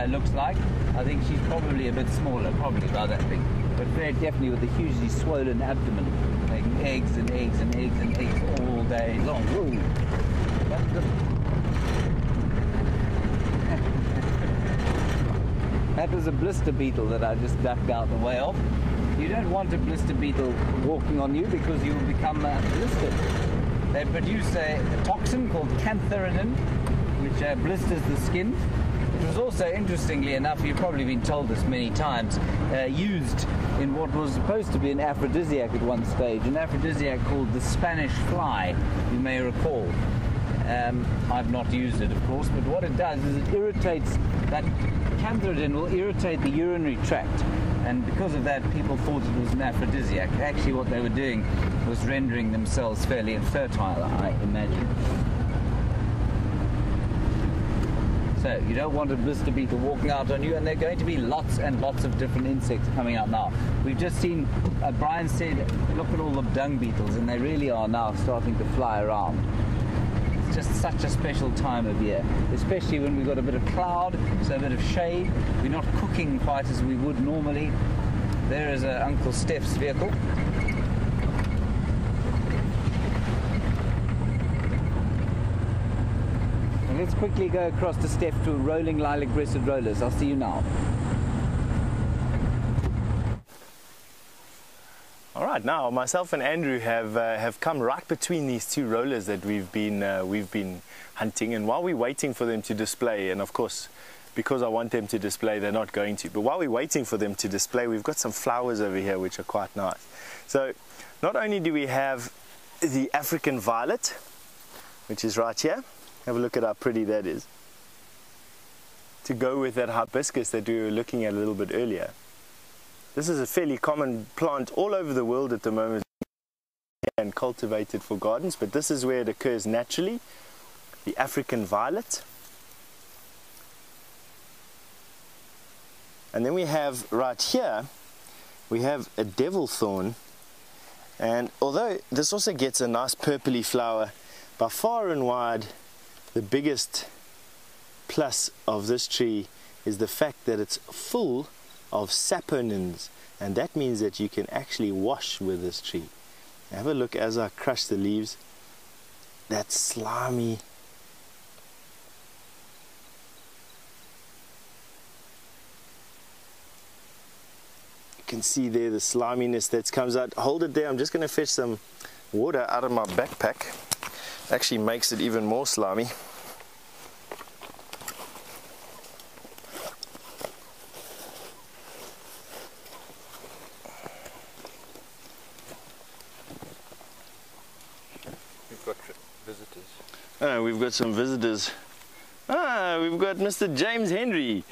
looks like. I think she's probably a bit smaller, probably about that big, but very definitely with a hugely swollen abdomen, making eggs and eggs and eggs and eggs all day long. Ooh. That was a blister beetle that I just ducked out the way of. You don't want a blister beetle walking on you because you will become blistered. They produce a toxin called cantharidin, which blisters the skin. It was also, interestingly enough, you've probably been told this many times, used in what was supposed to be an aphrodisiac at one stage, an aphrodisiac called the Spanish fly, you may recall. I've not used it, of course, but what it does is it irritates, that cantharidin will irritate the urinary tract, and because of that people thought it was an aphrodisiac. Actually what they were doing was rendering themselves fairly infertile, I imagine. So you don't want a blister beetle walking out on you, and there are going to be lots and lots of different insects coming out now. We've just seen, Brian said, look at all the dung beetles, and they really are now starting to fly around. It's just such a special time of year, especially when we've got a bit of cloud, so a bit of shade. We're not cooking quite as we would normally. There is Uncle Steph's vehicle. And let's quickly go across to Steph to rolling lilac-breasted rollers. I'll see you now. All right, now myself and Andrew have come right between these two rollers that we've been hunting, and while we're waiting for them to display, and of course because I want them to display, they're not going to. But while we're waiting for them to display, we've got some flowers over here which are quite nice. So not only do we have the African violet, which is right here. Have a look at how pretty that is, to go with that hibiscus that we were looking at a little bit earlier. This is a fairly common plant all over the world at the moment and cultivated for gardens, but this is where it occurs naturally, the African violet. And then we have right here, we have a devil thorn, and although this also gets a nice purpley flower, by far and wide the biggest plus of this tree is the fact that it's full of saponins, and that means that you can actually wash with this tree. Have a look as I crush the leaves. That slimy, you can see there the sliminess that comes out. Hold it there, I'm just going to fetch some water out of my backpack. Actually makes it even more slimy. We've got visitors. Oh, we've got some visitors. We've got Mr. James Henry.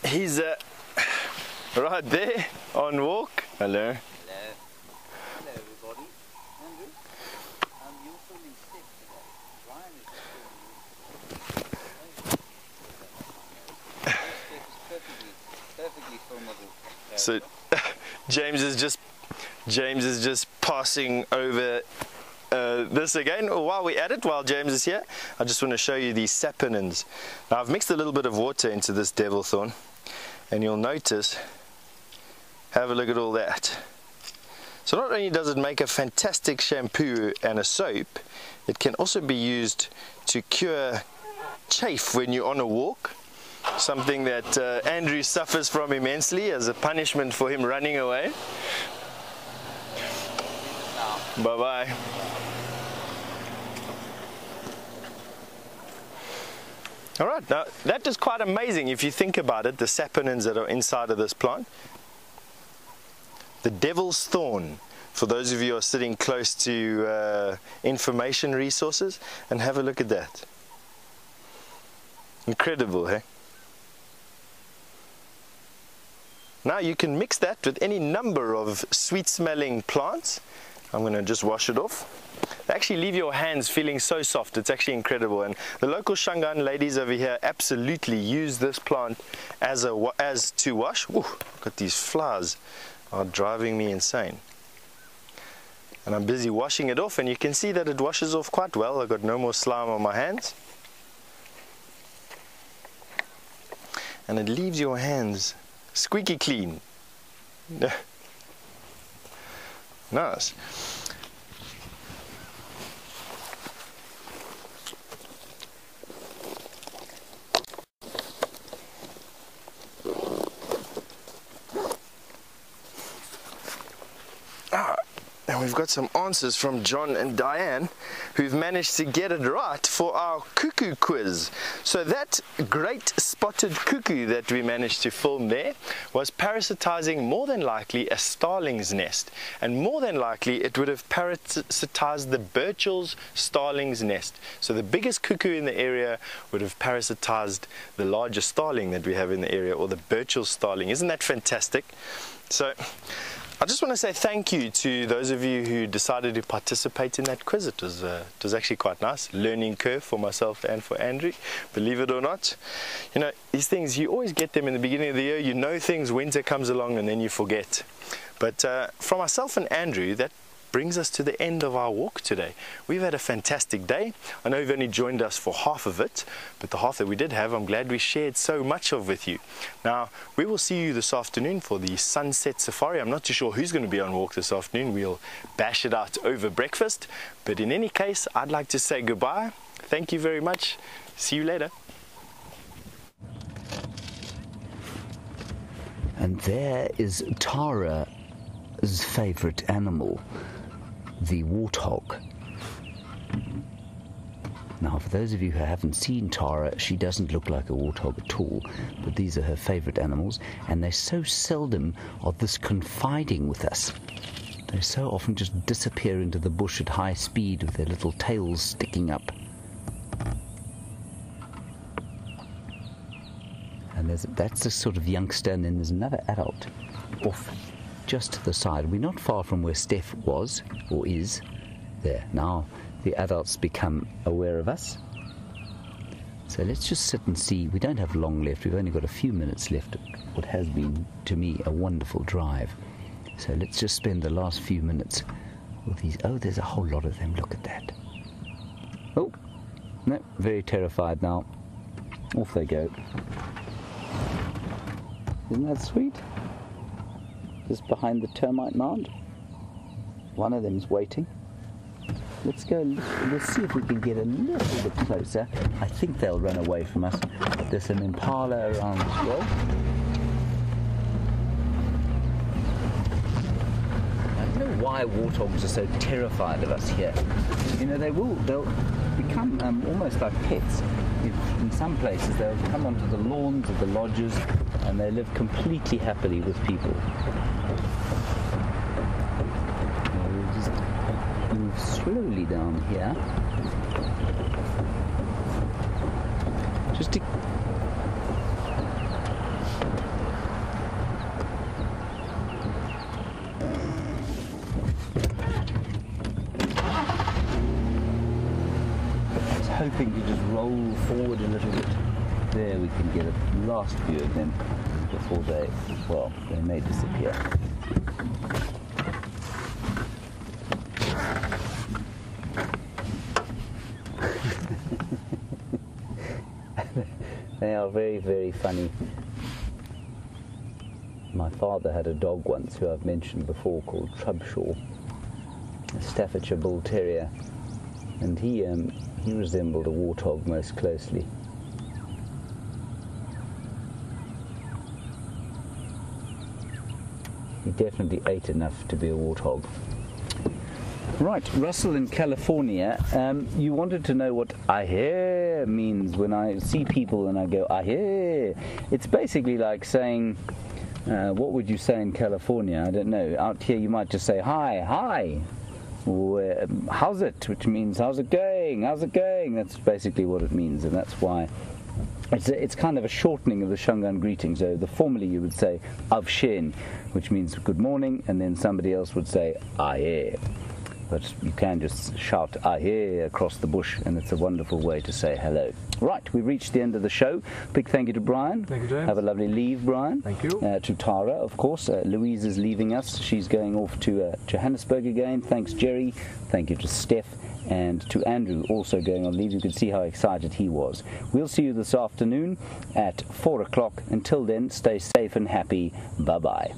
He's right there on walk. Hello. Hello. Hello everybody. Andrew, you're filming Steph today. Ryan is filming Steph is perfectly filmable. So James is just passing over this again. While we're at it, while James is here, I just want to show you these saponins. Now I've mixed a little bit of water into this devil thorn, and you'll notice, have a look at all that. So not only does it make a fantastic shampoo and a soap, it can also be used to cure chafe when you're on a walk, something that Andrew suffers from immensely as a punishment for him running away. Bye-bye. All right, now that is quite amazing if you think about it, the saponins that are inside of this plant. The devil's thorn, for those of you who are sitting close to information resources, and have a look at that. Incredible, hey? Now you can mix that with any number of sweet smelling plants. I'm going to just wash it off. They actually leave your hands feeling so soft. It's actually incredible, and the local Shangaan ladies over here absolutely use this plant as to wash. Ooh, got these flowers are driving me insane. And I'm busy washing it off, and you can see that it washes off quite well. I've got no more slime on my hands. And it leaves your hands squeaky clean. Nice. And we've got some answers from John and Diane, who've managed to get it right for our cuckoo quiz. So that great spotted cuckoo that we managed to film there was parasitizing more than likely a starling's nest, and more than likely it would have parasitized the Burchell's starling's nest. So the biggest cuckoo in the area would have parasitized the largest starling that we have in the area, or the Burchell starling. Isn't that fantastic? So I just want to say thank you to those of you who decided to participate in that quiz. It was actually quite nice. Learning curve for myself and for Andrew, believe it or not. You know, these things, you always get them in the beginning of the year. You know things, winter comes along, and then you forget. But from myself and Andrew, that brings us to the end of our walk today. We've had a fantastic day. I know you've only joined us for half of it, but the half that we did have, I'm glad we shared so much of with you. Now, we will see you this afternoon for the sunset safari. I'm not too sure who's going to be on walk this afternoon. We'll bash it out over breakfast. But in any case, I'd like to say goodbye. Thank you very much. See you later. And there is Tara's favorite animal, the warthog. Now, for those of you who haven't seen Tara, she doesn't look like a warthog at all, but these are her favourite animals, and they so seldom are this confiding with us. They so often just disappear into the bush at high speed with their little tails sticking up. And that's the sort of youngster, and then there's another adult off just to the side. We're not far from where Steph was, or is. There. Now the adults become aware of us. So let's just sit and see. We don't have long left. We've only got a few minutes left. What has been, to me, a wonderful drive. So let's just spend the last few minutes with these. Oh, there's a whole lot of them. Look at that. Oh, no, very terrified now. Off they go. Isn't that sweet? Just behind the termite mound. One of them's waiting. Let's go, we'll see if we can get a little bit closer. I think they'll run away from us. There's some impala around as well. I don't know why warthogs are so terrified of us here. You know, they'll become almost like pets. In some places they'll come onto the lawns of the lodges and they live completely happily with people. We'll just move slowly down here. Just to hoping to just roll forward a little bit. There we can get a last view of them before they may disappear. They are very, very funny. My father had a dog once who I've mentioned before called Trubshaw, a Staffordshire Bull Terrier, and he resembled a warthog most closely. He definitely ate enough to be a warthog. Right, Russell in California, you wanted to know what ahe means. When I see people and I go ahe, it's basically like saying, what would you say in California? I don't know. Out here you might just say hi, or how's it, which means how's it going, that's basically what it means, and that's why it's kind of a shortening of the Shangaan greeting. So formally you would say avshen, which means good morning, and then somebody else would say ahe. But you can just shout ahe across the bush, and it's a wonderful way to say hello. Right, we've reached the end of the show. Big thank you to Brian. Thank you, James. Have a lovely leave, Brian. Thank you. To Tara, of course. Louise is leaving us. She's going off to Johannesburg again. Thanks, Jerry. Thank you to Steph. And to Andrew, also going on leave. You could see how excited he was. We'll see you this afternoon at 4 o'clock. Until then, stay safe and happy. Bye-bye.